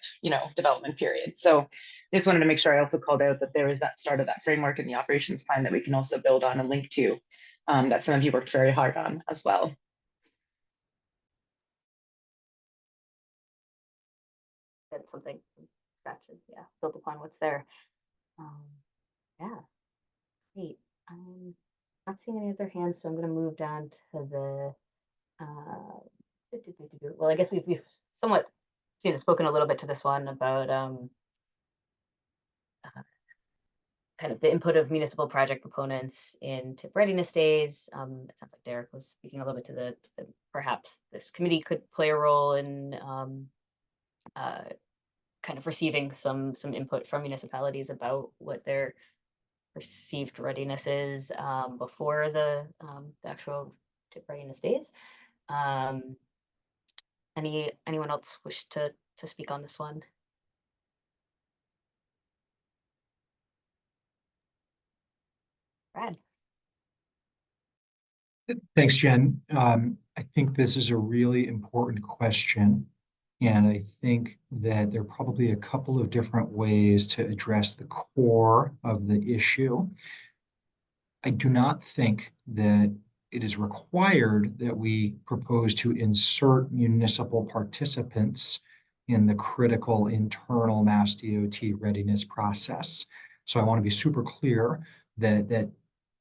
development period. So I just wanted to make sure I also called out that there is that start of that framework in the operations plan that we can also build on and link to, that some of you worked very hard on as well. That's something scratches, yeah, built upon what's there. Yeah, great. I'm not seeing any other hands, so I'm going to move down to the. Well, I guess we've somewhat spoken a little bit to this one about kind of the input of municipal project proponents in TIP readiness days. It sounds like Derek was speaking a little bit to the perhaps this committee could play a role in kind of receiving some input from municipalities about what their perceived readiness is before the actual TIP readiness days. Anyone else wish to speak on this one? Brad. Thanks, Jen. I think this is a really important question. And I think that there are probably a couple of different ways to address the core of the issue. I do not think that it is required that we propose to insert municipal participants in the critical internal Mass DOT readiness process. So I want to be super clear that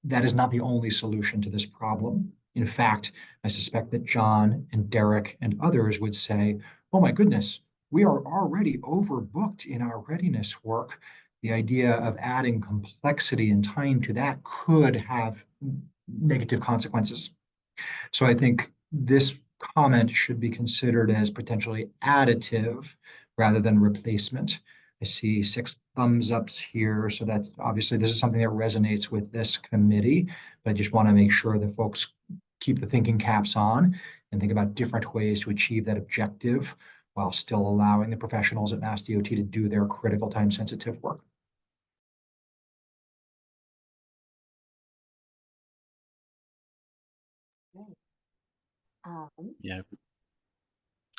is not the only solution to this problem. In fact, I suspect that John and Derek and others would say, oh my goodness, we are already overbooked in our readiness work. The idea of adding complexity and time to that could have negative consequences. So I think this comment should be considered as potentially additive rather than replacement. I see 6 thumbs ups here. So that's obviously, this is something that resonates with this committee, but I just want to make sure that folks keep the thinking caps on and think about different ways to achieve that objective while still allowing the professionals at Mass DOT to do their critical time sensitive work. Yeah.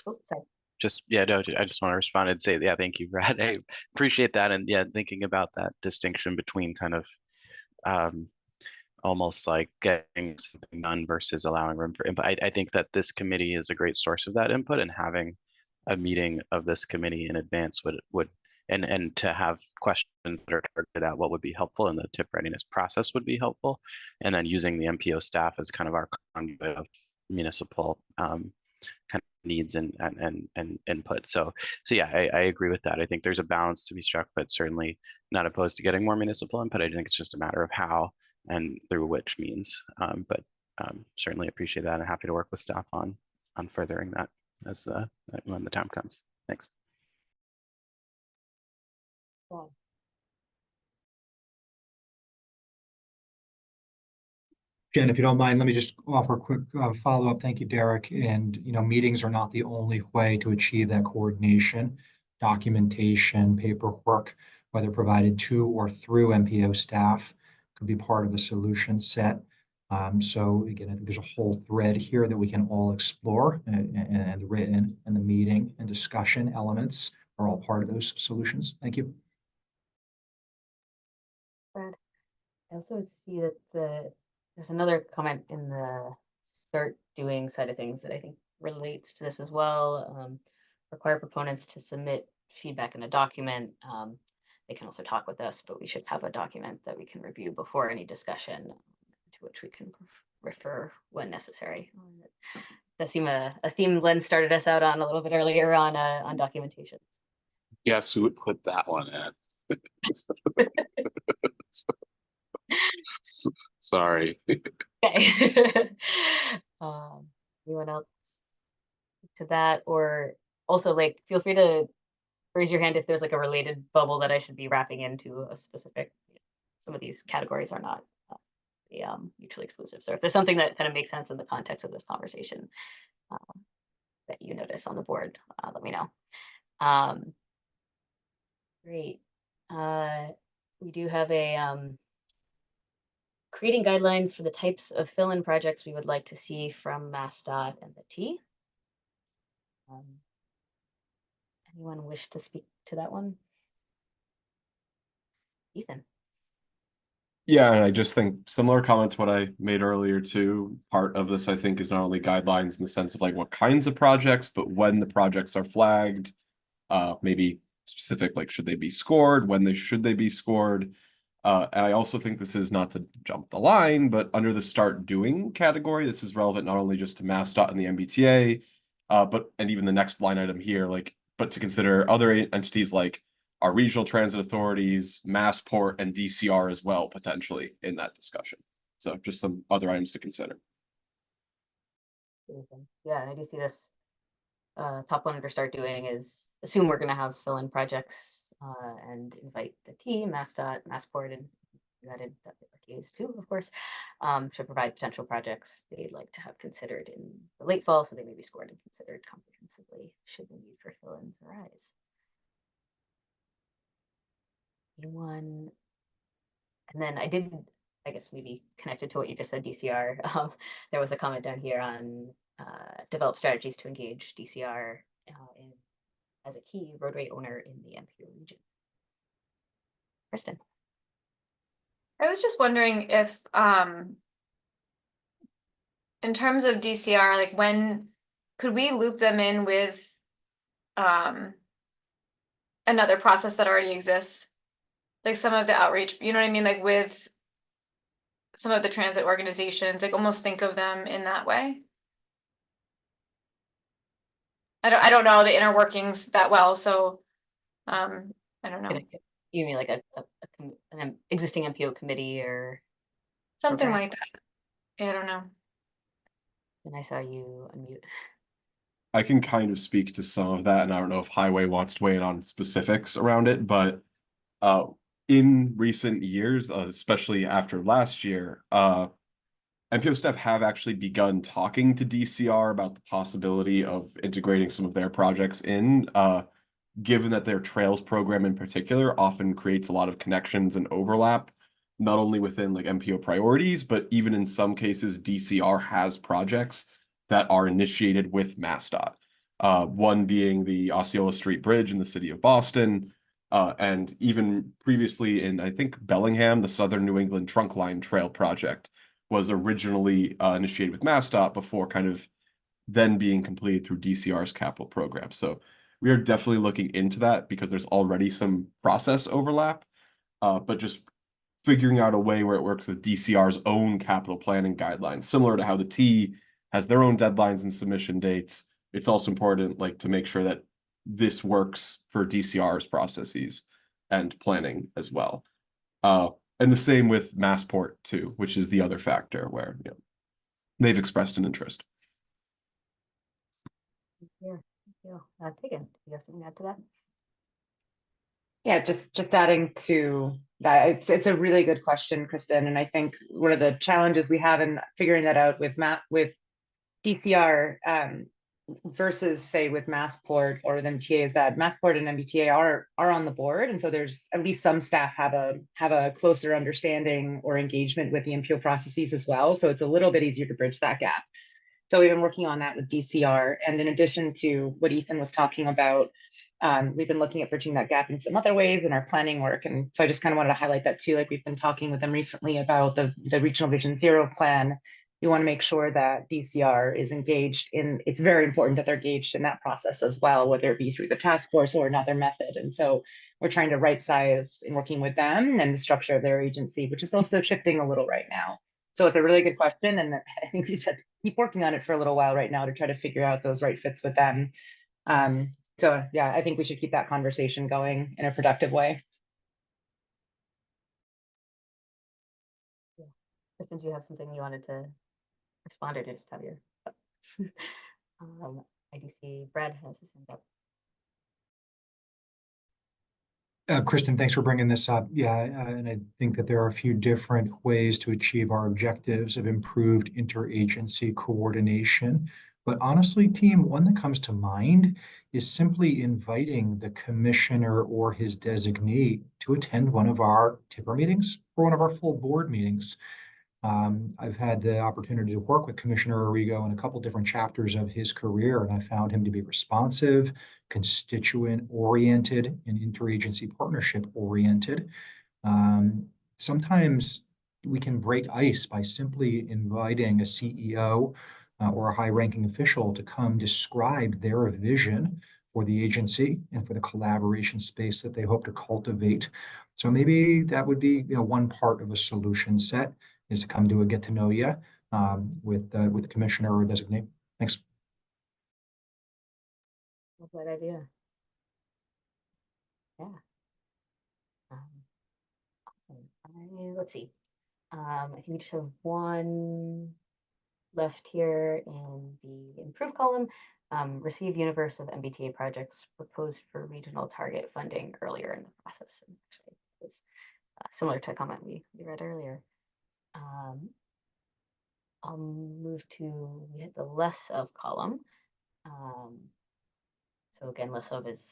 Oh, sorry. I just want to respond and say, yeah, thank you, Brad. I appreciate that. And yeah, thinking about that distinction between kind of almost like getting something done versus allowing room for input. I think that this committee is a great source of that input, and having a meeting of this committee in advance would and to have questions that are targeted at what would be helpful in the TIP readiness process would be helpful. And then using the MPO staff as kind of our conduit of municipal kind kind of needs and input. So yeah, I agree with that. I think there's a balance to be struck, but certainly not opposed to getting more municipal input. I think it's just a matter of how and through which means. But certainly appreciate that and happy to work with staff on furthering that as when the time comes. Thanks. Cool. Jen, if you don't mind, let me just offer a quick follow-up. Thank you, Derek. And, meetings are not the only way to achieve that coordination. Documentation, paperwork, whether provided to or through MPO staff, could be part of the solution set. So again, I think there's a whole thread here that we can all explore, and the written and the meeting and discussion elements are all part of those solutions. Thank you. Brad, I also see that there's another comment in the start doing side of things that I think relates to this as well. Require proponents to submit feedback in a document. They can also talk with us, but we should have a document that we can review before any discussion, to which we can refer when necessary. That seemed a theme Len started us out on a little bit earlier on documentation. Guess who would put that one in? Sorry. Okay. Anyone else to that? Or also, like, feel free to raise your hand if there's like a related bubble that I should be wrapping into a specific. Some of these categories are not mutually exclusive. So if there's something that kind of makes sense in the context of this conversation that you notice on the board, let me know. Great. We do have a creating guidelines for the types of fill-in projects we would like to see from MassDOT and the T. Anyone wish to speak to that one? Ethan. Yeah, and I just think similar comment to what I made earlier too. Part of this, I think, is not only guidelines in the sense of like what kinds of projects, but when the projects are flagged, maybe specific, like should they be scored, when should they be scored. And I also think this is not to jump the line, but under the start doing category, this is relevant not only just to MassDOT and the MBTA, and even the next line item here, but to consider other entities like our regional transit authorities, Massport, and DCR as well, potentially in that discussion. So just some other items to consider. Yeah, and I do see this top one under start doing is assume we're going to have fill-in projects and invite the T, MassDOT, Massport, and you added RTAs too, of course, to provide potential projects they'd like to have considered in the late fall, so they may be scored and considered comprehensively should the need for fill-ins arise. Anyone? And then I did, I guess maybe connected to what you just said, DCR. There was a comment down here on develop strategies to engage DCR as a key roadway owner in the MPO region. Kristen. I was just wondering if, in terms of DCR, like when could we loop them in with another process that already exists? Like some of the outreach, you know what I mean? Like with some of the transit organizations, like almost think of them in that way. I don't know the inner workings that well, so I don't know. You mean like an existing MPO committee or Something program? like that. Yeah, I don't know. And I saw you unmute. I can kind of speak to some of that, and I don't know if Highway wants to weigh in on specifics around it, but in recent years, especially after last year, MPO staff have actually begun talking to DCR about the possibility of integrating some of their projects in, given that their trails program in particular often creates a lot of connections and overlap, not only within like MPO priorities, but even in some cases, DCR has projects that are initiated with MassDOT. One being the Osceola Street Bridge in the city of Boston, and even previously in, I think, Bellingham, the Southern New England Trunk Line Trail project was originally initiated with MassDOT before kind of then being completed through DCR's capital program. So we are definitely looking into that because there's already some process overlap, but just figuring out a way where it works with DCR's own capital planning guidelines, similar to how the T has their own deadlines and submission dates. it's also important like to make sure that this works for DCR's processes and planning as well. And the same with Massport too, which is the other factor where they've expressed an interest. Yeah, thank you. Tegan, do you have something to add to that? Yeah, just adding to that, it's a really good question, Kristen. And I think one of the challenges we have in figuring that out with DCR versus say with Massport or with MBTA is that Massport and MBTA are on the board, and so there's at least some staff have a closer understanding or engagement with the MPO processes as well. So it's a little bit easier to bridge that gap. So we've been working on that with DCR, and in addition to what Ethan was talking about, we've been looking at bridging that gap in some other ways in our planning work. And so I just kind of wanted to highlight that too. Like we've been talking with them recently about the Regional Vision Zero plan. We want to make sure that DCR is engaged in, it's very important that they're engaged in that process as well, whether it be through the task force or another method. And so we're trying to right size in working with them and the structure of their agency, which is also shifting a little right now. So it's a really good question. And I think we should keep working on it for a little while right now to try to figure out those right fits with them. So yeah, I think we should keep that conversation going in a productive way. Yeah. Kristen, do you have something you wanted to respond, or just have your I do see Brad has his hand up. Kristen, thanks for bringing this up. Yeah, and I think that there are a few different ways to achieve our objectives of improved interagency coordination. But honestly, team, one that comes to mind is simply inviting the commissioner or his designee to attend one of our TIPR meetings or one of our full board meetings. I've had the opportunity to work with Commissioner Arrigo in a couple different chapters of his career, and I found him to be responsive, constituent-oriented, and interagency partnership-oriented. Sometimes we can break ice by simply inviting a CEO or a high-ranking official to come describe their vision for the agency and for the collaboration space that they hope to cultivate. So maybe that would be, one part of a solution set, is to come to a get to know you with the commissioner or designate. Thanks. Love that idea. Yeah. Awesome. Let's see. I think we just have one left here in the improve column. Receive universe of MBTA projects proposed for regional target funding earlier in the process. And actually, it was similar to a comment we read earlier. I'll move to, we hit the less of column. So again, less of is,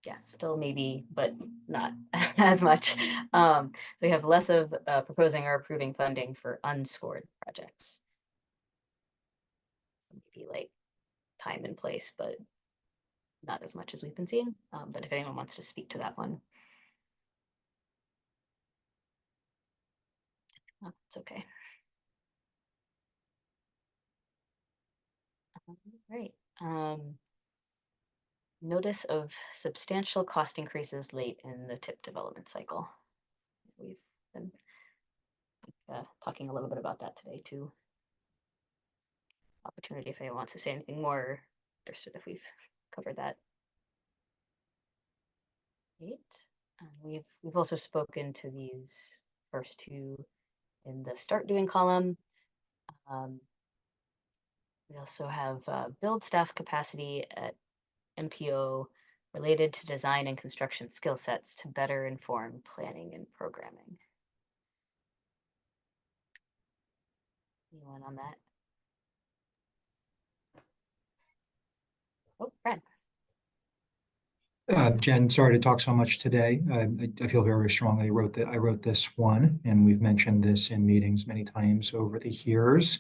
yeah, still maybe, but not as much. So we have less of proposing or approving funding for unscored projects. Maybe like time and place, but not as much as we've been seeing. But if anyone wants to speak to that one, it's okay. Right. Notice of substantial cost increases late in the TIP development cycle. We've been talking a little bit about that today too. Opportunity if anyone wants to say anything more, understood if we've covered that. Great. And we've also spoken to these first two in the start doing column. We also have build staff capacity at MPO related to design and construction skill sets to better inform planning and programming. Anyone on that? Oh, Brad. Jen, sorry to talk so much today. I feel very strongly. I wrote this one, and we've mentioned this in meetings many times over the years.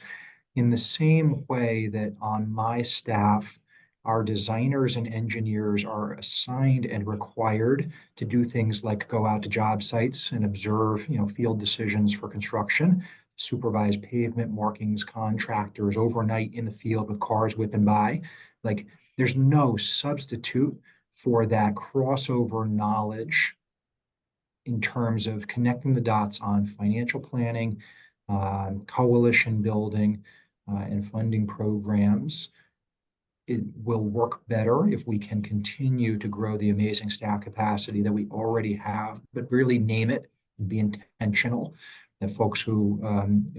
In the same way that on my staff, our designers and engineers are assigned and required to do things like go out to job sites and observe, field decisions for construction, supervise pavement markings, contractors overnight in the field with cars whipping by. Like, there's no substitute for that crossover knowledge in terms of connecting the dots on financial planning, coalition building, and funding programs. it will work better if we can continue to grow the amazing staff capacity that we already have, but really name it and be intentional. That folks who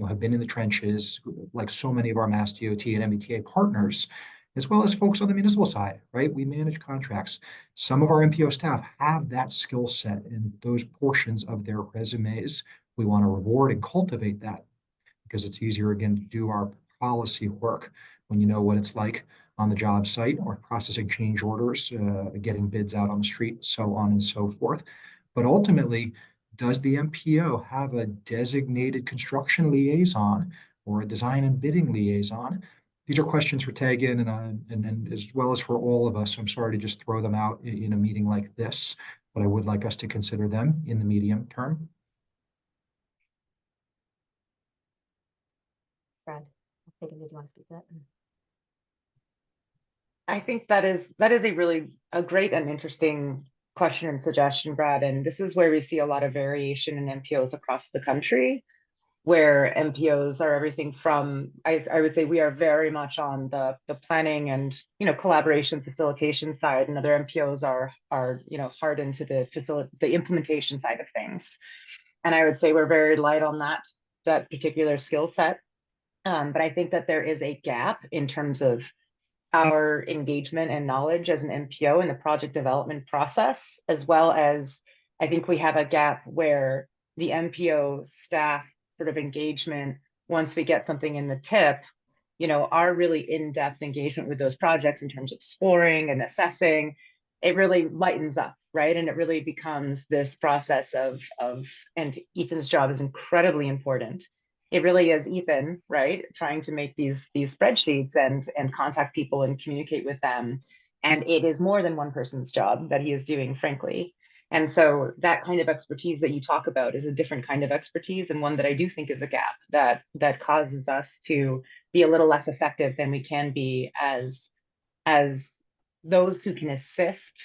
have been in the trenches, like so many of our Mass DOT and MBTA partners, as well as folks on the municipal side, right? We manage contracts. Some of our MPO staff have that skill set and those portions of their resumes. We want to reward and cultivate that because it's easier, again, to do our policy work when you know what it's like on the job site or processing change orders, getting bids out on the street, so on and so forth. But ultimately, does the MPO have a designated construction liaison or a design and bidding liaison? These are questions for Tegan and as well as for all of us. So I'm sorry to just throw them out in a meeting like this, but I would like us to consider them in the medium term. Brad, Tegan, did you want to speak to that? I think that is a great and interesting question and suggestion, Brad. And this is where we see a lot of variation in MPOs across the country, where MPOs are everything from, I would say we are very much on the planning and, collaboration facilitation side, and other MPOs are hard into the implementation side of things. And I would say we're very light on that particular skill set. But I think that there is a gap in terms of our engagement and knowledge as an MPO in the project development process, as well as I think we have a gap where the MPO staff sort of engagement, once we get something in the tip, our really in-depth engagement with those projects in terms of scoring and assessing, it really lightens up, right? And it really becomes this process of and Ethan's job is incredibly important. It really is Ethan, right? Trying to make these spreadsheets and contact people and communicate with them. And it is more than one person's job that he is doing, frankly. And so that kind of expertise that you talk about is a different kind of expertise, and one that I do think is a gap that causes us to be a little less effective than we can be as those who can assist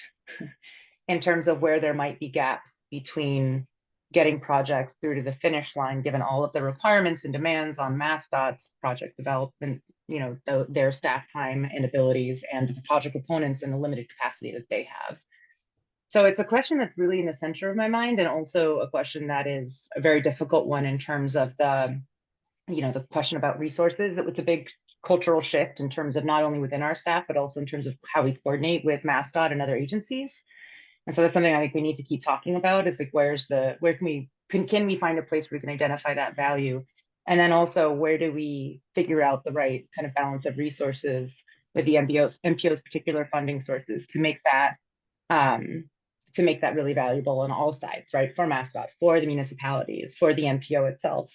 in terms of where there might be gaps between getting projects through to the finish line, given all of the requirements and demands on MassDOT's project development, their staff time and abilities, and the project components and the limited capacity that they have. So it's a question that's really in the center of my mind, and also a question that is a very difficult one in terms of the question about resources. That was a big cultural shift in terms of not only within our staff, but also in terms of how we coordinate with MassDOT and other agencies. And so that's something I think we need to keep talking about, is like, where can we find a place where we can identify that value? And then also, where do we figure out the right kind of balance of resources with the MPO's particular funding sources to make that really valuable on all sides, right? For MassDOT, for the municipalities, for the MPO itself.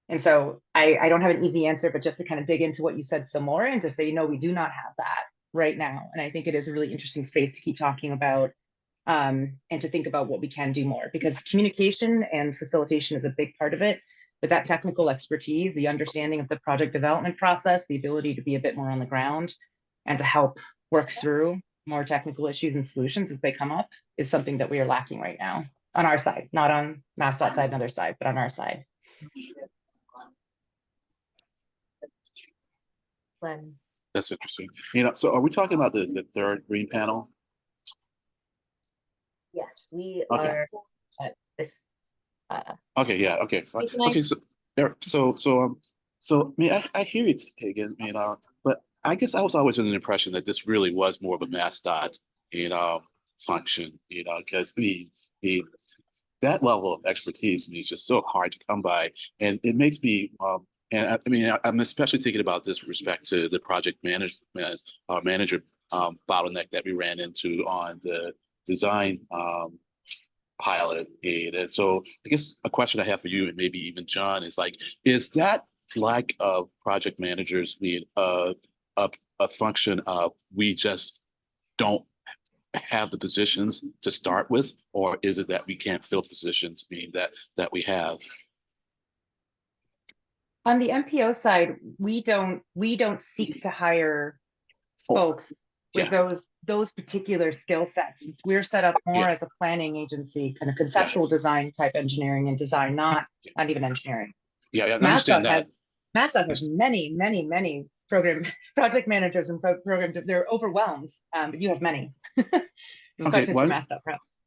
And so I don't have an easy answer, but just to kind of dig into what you said some more and to say, no, we do not have that right now. And I think it is a really interesting space to keep talking about and to think about what we can do more, because communication and facilitation is a big part of it. But that technical expertise, the understanding of the project development process, the ability to be a bit more on the ground and to help work through more technical issues and solutions as they come up, is something that we are lacking right now on our side, not on MassDOT side and other side, but on our side. Glenn. That's interesting. So are we talking about the third green panel? Yes, we Okay. are at this. Okay, yeah, okay, fine. Thank you, Okay, so I mean, I hear you, Tegan, but I guess I was always under the impression that this really was more of a MassDOT, function, because that level of expertise is just so hard to come by, and it makes me and I'm especially thinking about this with respect to the project manager bottleneck that we ran into on the design pilot aid. And so I guess a question I have for you, and maybe even John, is like, is that lack of project managers being a function of we just don't have the positions to start with, or is it that we can't fill the positions that we have? On the MPO side, we don't seek to hire folks with those particular skill sets. We're set up more as a planning agency, kind of conceptual design type engineering and design, not even engineering. Yeah, I understand that. MassDOT has many project managers and program, they're overwhelmed, but you have many. Okay, Questions for MassDOT, perhaps.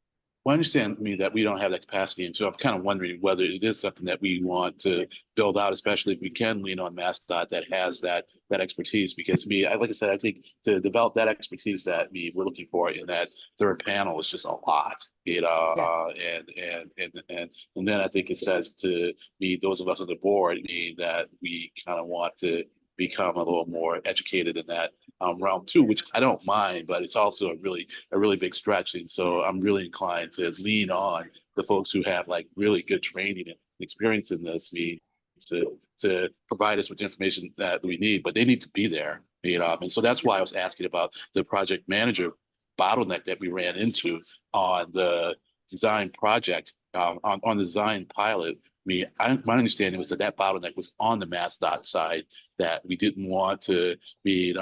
Well, I understand me that we don't have that capacity, and so I'm kind of wondering whether it is something that we want to build out, especially if we can lean on MassDOT that has that expertise. Because like I said, I think to develop that expertise that we're looking for in that third panel is just a lot, you know. And then I think it says to me, those of us on the board, that we kind of want to become a little more educated in that realm too, which I don't mind, but it's also a really big stretch. And so I'm really inclined to lean on the folks who have like really good training and experience in this, to provide us with the information that we need, but they need to be there, you know. And so that's why I was asking about the project manager bottleneck that we ran into on the design project, on the design pilot. My understanding was that bottleneck was on the MassDOT side, that we didn't want to be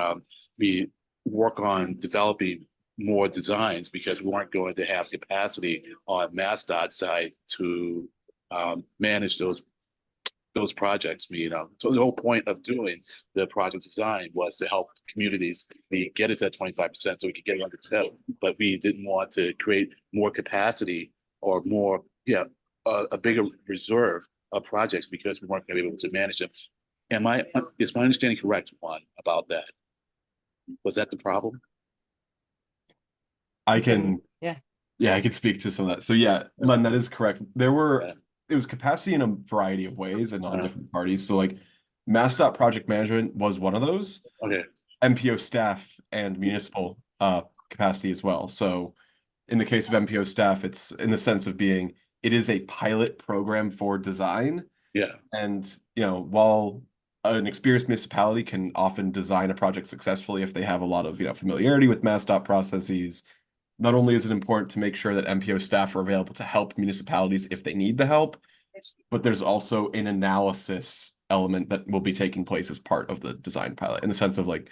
work on developing more designs because we weren't going to have capacity on MassDOT side to manage those projects. So the whole point of doing the project design was to help communities get it to that 25% so we could get it under 10. But we didn't want to create more capacity or more, a bigger reserve of projects because we weren't going to be able to manage them. Is my understanding correct, Juan, about that? Was that the problem? I can, Yeah. I can speak to some of that. So yeah, Len, that is correct. It was capacity in a variety of ways and on different parties. So like MassDOT project management was one of those. Okay. MPO staff and municipal capacity as well. So in the case of MPO staff, it's in the sense of being, it is a pilot program for design. Yeah. And, while an experienced municipality can often design a project successfully if they have a lot of, familiarity with MassDOT processes, not only is it important to make sure that MPO staff are available to help municipalities if they need the help, but there's also an analysis element that will be taking place as part of the design pilot, in the sense of like,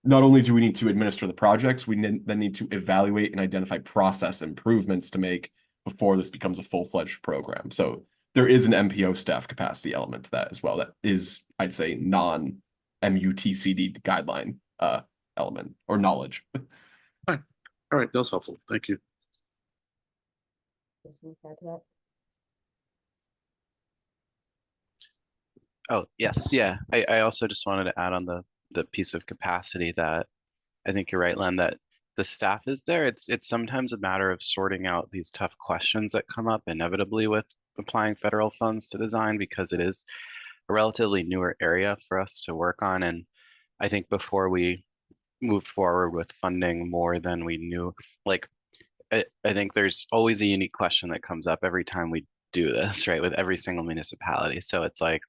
not only do we need to administer the projects, we then need to evaluate and identify process improvements to make before this becomes a full-fledged program. So there is an MPO staff capacity element to that as well. That is, I'd say, non-MUTCD guideline element or knowledge. All right, that was helpful. Thank you. Oh, yes, yeah. I also just wanted to add on the piece of capacity that I think you're right, Len, that the staff is there. It's sometimes a matter of sorting out these tough questions that come up inevitably with applying federal funds to design, because it is a relatively newer area for us to work on. And I think before we moved forward with funding more than we knew, like I think there's always a unique question that comes up every time we do this, right, with every single municipality. So it's like,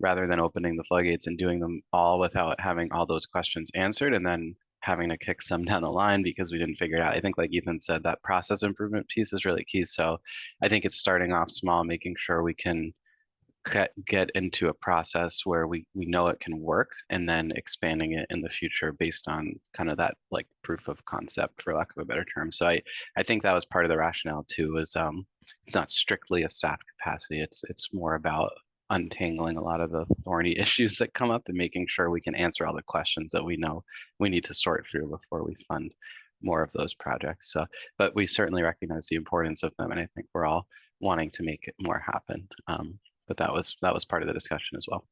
rather than opening the floodgates and doing them all without having all those questions answered and then having to kick some down the line because we didn't figure it out. I think, like Ethan said, that process improvement piece is really key. So I think it's starting off small, making sure we can get into a process where we know it can work, and then expanding it in the future based on kind of that like proof of concept, for lack of a better term. So I think that was part of the rationale too, is it's not strictly a staff capacity. It's more about untangling a lot of the thorny issues that come up and making sure we can answer all the questions that we know we need to sort through before we fund more of those projects. So, but we certainly recognize the importance of them, and I think we're all wanting to make it more happen. But that was part of the discussion as well.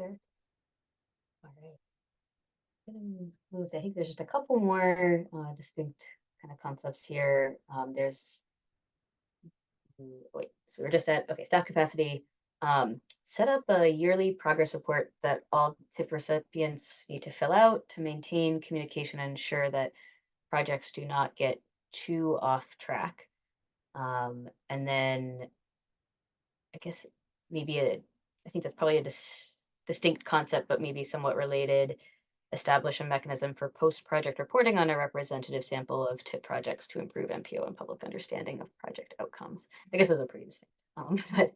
Sure. All right. I think there's just a couple more distinct kind of concepts here. There's wait, so we were just at staff capacity. Set up a yearly progress report that all TIP recipients need to fill out to maintain communication and ensure that projects do not get too off track. And then I guess maybe I think that's probably a distinct concept, but maybe somewhat related. Establish a mechanism for post-project reporting on a representative sample of TIP projects to improve MPO and public understanding of project outcomes. I guess those are pretty distinct. But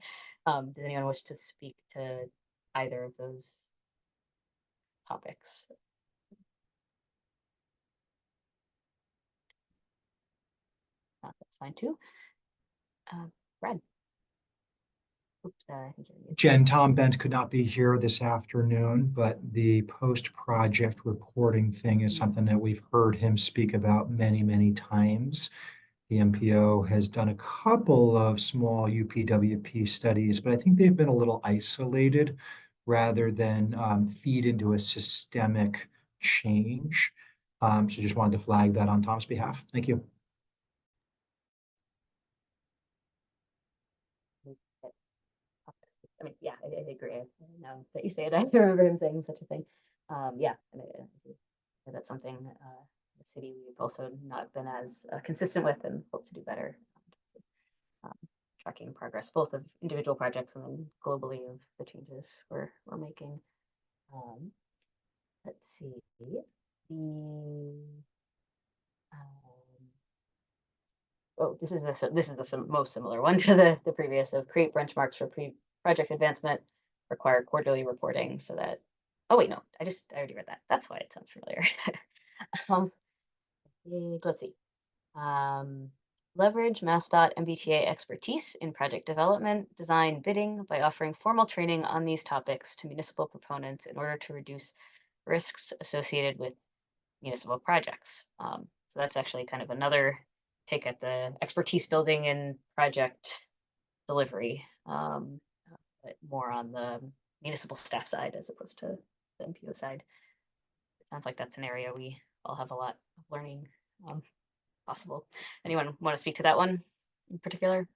does anyone wish to speak to either of those topics? That's fine too. Brad. Oops, I think you're muted. Jen, Tom Bent could not be here this afternoon, but the post-project reporting thing is something that we've heard him speak about many, many times. The MPO has done a couple of small UPWP studies, but I think they've been a little isolated rather than feed into a systemic change. So just wanted to flag that on Tom's behalf. Thank you. I mean, yeah, I agree. Now that you say it, I remember him saying such a thing. Yeah, and that's something the city we've also not been as consistent with and hope to do better. Tracking progress, both of individual projects and then globally of the changes we're making. Let's see. This is the most similar one to the previous of create benchmarks for project advancement, require quarterly reporting so that. Oh wait, no, I already read that. That's why it sounds familiar. Let's see. Leverage MassDOT MBTA expertise in project development, design, bidding by offering formal training on these topics to municipal proponents in order to reduce risks associated with municipal projects. So that's actually kind of another take at the expertise building and project delivery, but more on the municipal staff side as opposed to the MPO side. It sounds like that's an area we all have a lot of learning possible. Anyone want to speak to that one in particular?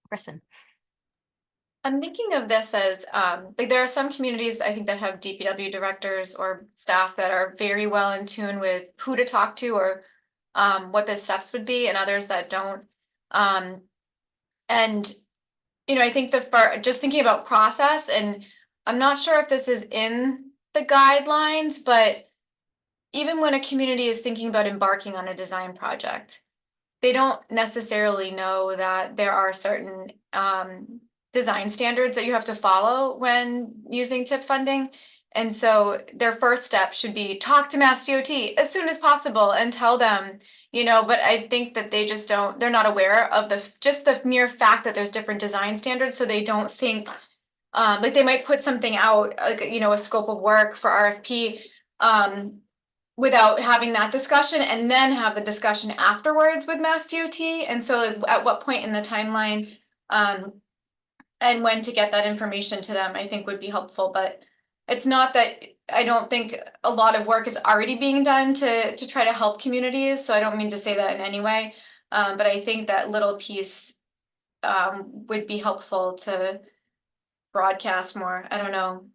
Kristen. I'm thinking of this as like there are some communities I think that have DPW directors or staff that are very well in tune with who to talk to or what the steps would be, and others that don't. And I think just thinking about process, and I'm not sure if this is in the guidelines, but even when a community is thinking about embarking on a design project, they don't necessarily know that there are certain design standards that you have to follow when using TIP funding. And so their first step should be talk to Mass DOT as soon as possible and tell them, but I think that they're not aware of just the mere fact that there's different design standards. So they don't think, like they might put something out, like, a scope of work for RFP, without having that discussion and then have the discussion afterwards with Mass DOT. And so like, at what point in the timeline and when to get that information to them, I think would be helpful. But it's not that I don't think a lot of work is already being done to try to help communities. So I don't mean to say that in any way. But I think that little piece would be helpful to broadcast more. I don't know.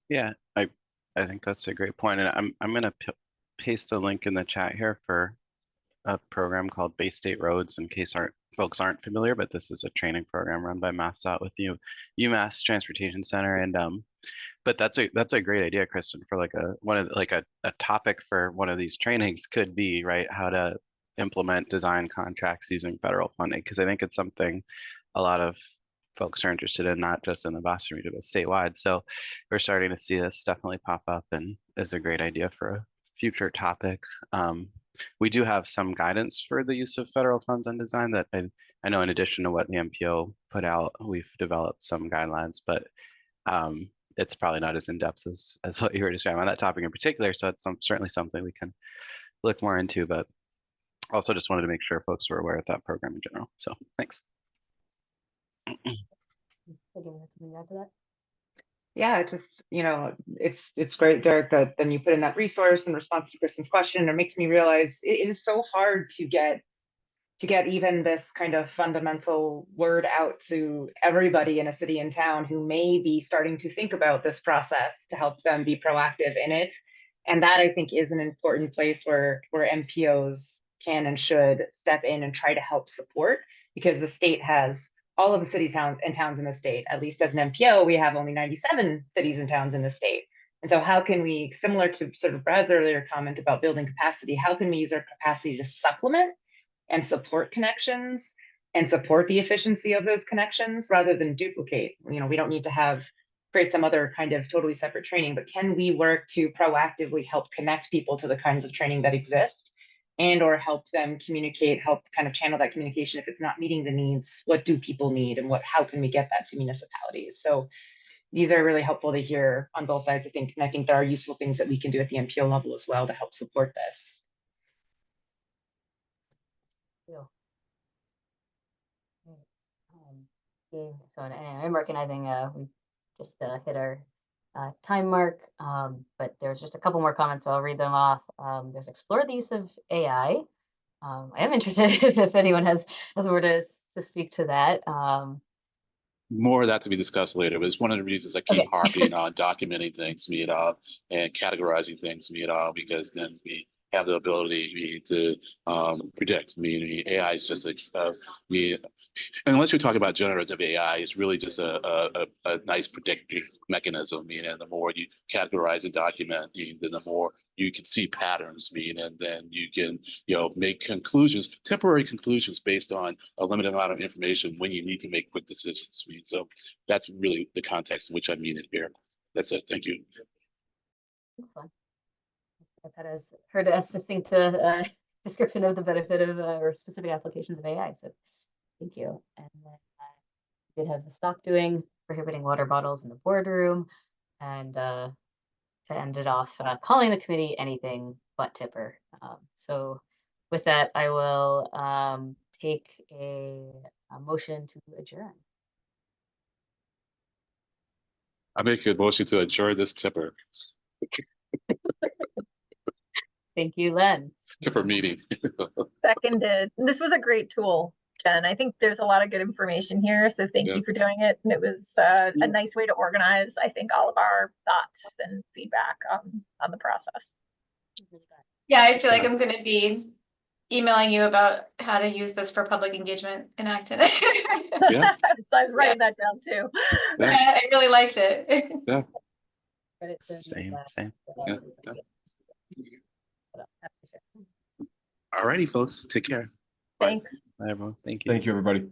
Yeah, I think that's a great point, and I'm gonna paste a link in the chat here for a program called Bay State Roads in case folks aren't familiar, but this is a training program run by MassDOT with UMass Transportation Center, and but that's a great idea, Kristen, for like a topic for one of these trainings could be, right, how to implement design contracts using federal funding, because I think it's something a lot of folks are interested in, not just in the Boston region, but statewide. So we're starting to see this definitely pop up and is a great idea for a future topic. We do have some guidance for the use of federal funds on design that I know in addition to what the MPO put out, we've developed some guidelines, but it's probably not as in-depth as what you were describing on that topic in particular. So it's certainly something we can look more into, but also just wanted to make sure folks were aware of that program in general. So thanks. Yeah, it's great, Derek, that then you put in that resource in response to Kristen's question. It makes me realize it is so hard to get even this kind of fundamental word out to everybody in a city and town who may be starting to think about this process to help them be proactive in it. And that I think is an important place where MPOs can and should step in and try to help support, because the state has all of the cities and towns in the state. At least as an MPO, we have only 97 cities and towns in the state. And so how can we, similar to sort of Brad's earlier comment about building capacity, how can we use our capacity to supplement and support connections and support the efficiency of those connections rather than duplicate? We don't need to create some other kind of totally separate training, but can we work to proactively help connect people to the kinds of training that exist and or help them communicate, help kind of channel that communication. If it's not meeting the needs, what do people need and how can we get that to municipalities? So these are really helpful to hear on both sides, I think, and I think there are useful things that we can do at the MPO level as well to help support this. Yeah. Yeah, so I'm recognizing we just hit our time mark, but there's just a couple more comments, so I'll read them off. There's explore the use of AI. I am interested if anyone has a word to speak to that. More of that to be discussed later, but it's one of the reasons I keep Okay. harping on documenting things, and categorizing things, because then we have the ability to predict. AI is just unless you're talking about generative AI, it's really just a nice predictive mechanism. And the more you categorize and document, then the more you can see patterns. And then you can make conclusions, temporary conclusions based on a limited amount of information when you need to make quick decisions. So that's really the context in which I mean it here. That's it. Thank you. Excellent. I've heard as succinct description of the benefit of or specific applications of AI. So thank you. And then I did have the stop doing prohibiting water bottles in the boardroom, and to end it off, calling the committee anything but tipper. So with that, I will take a motion to adjourn. I make a motion to adjourn this tipper Thank you, Len. meeting. Seconded. This was a great tool, Jen. I think there's a lot of good information here. So thank you for doing it. And it was a nice way to organize, I think, all of our thoughts and feedback on the process. Yeah, I feel like I'm going to be emailing you about how to use this for public engagement in Acton. Yeah. So I was writing that down too. Yeah. I really liked it. Yeah. Same. Yeah. All righty, folks. Take care. Bye. Thanks. Bye, everyone. Thank you. Thank you, everybody.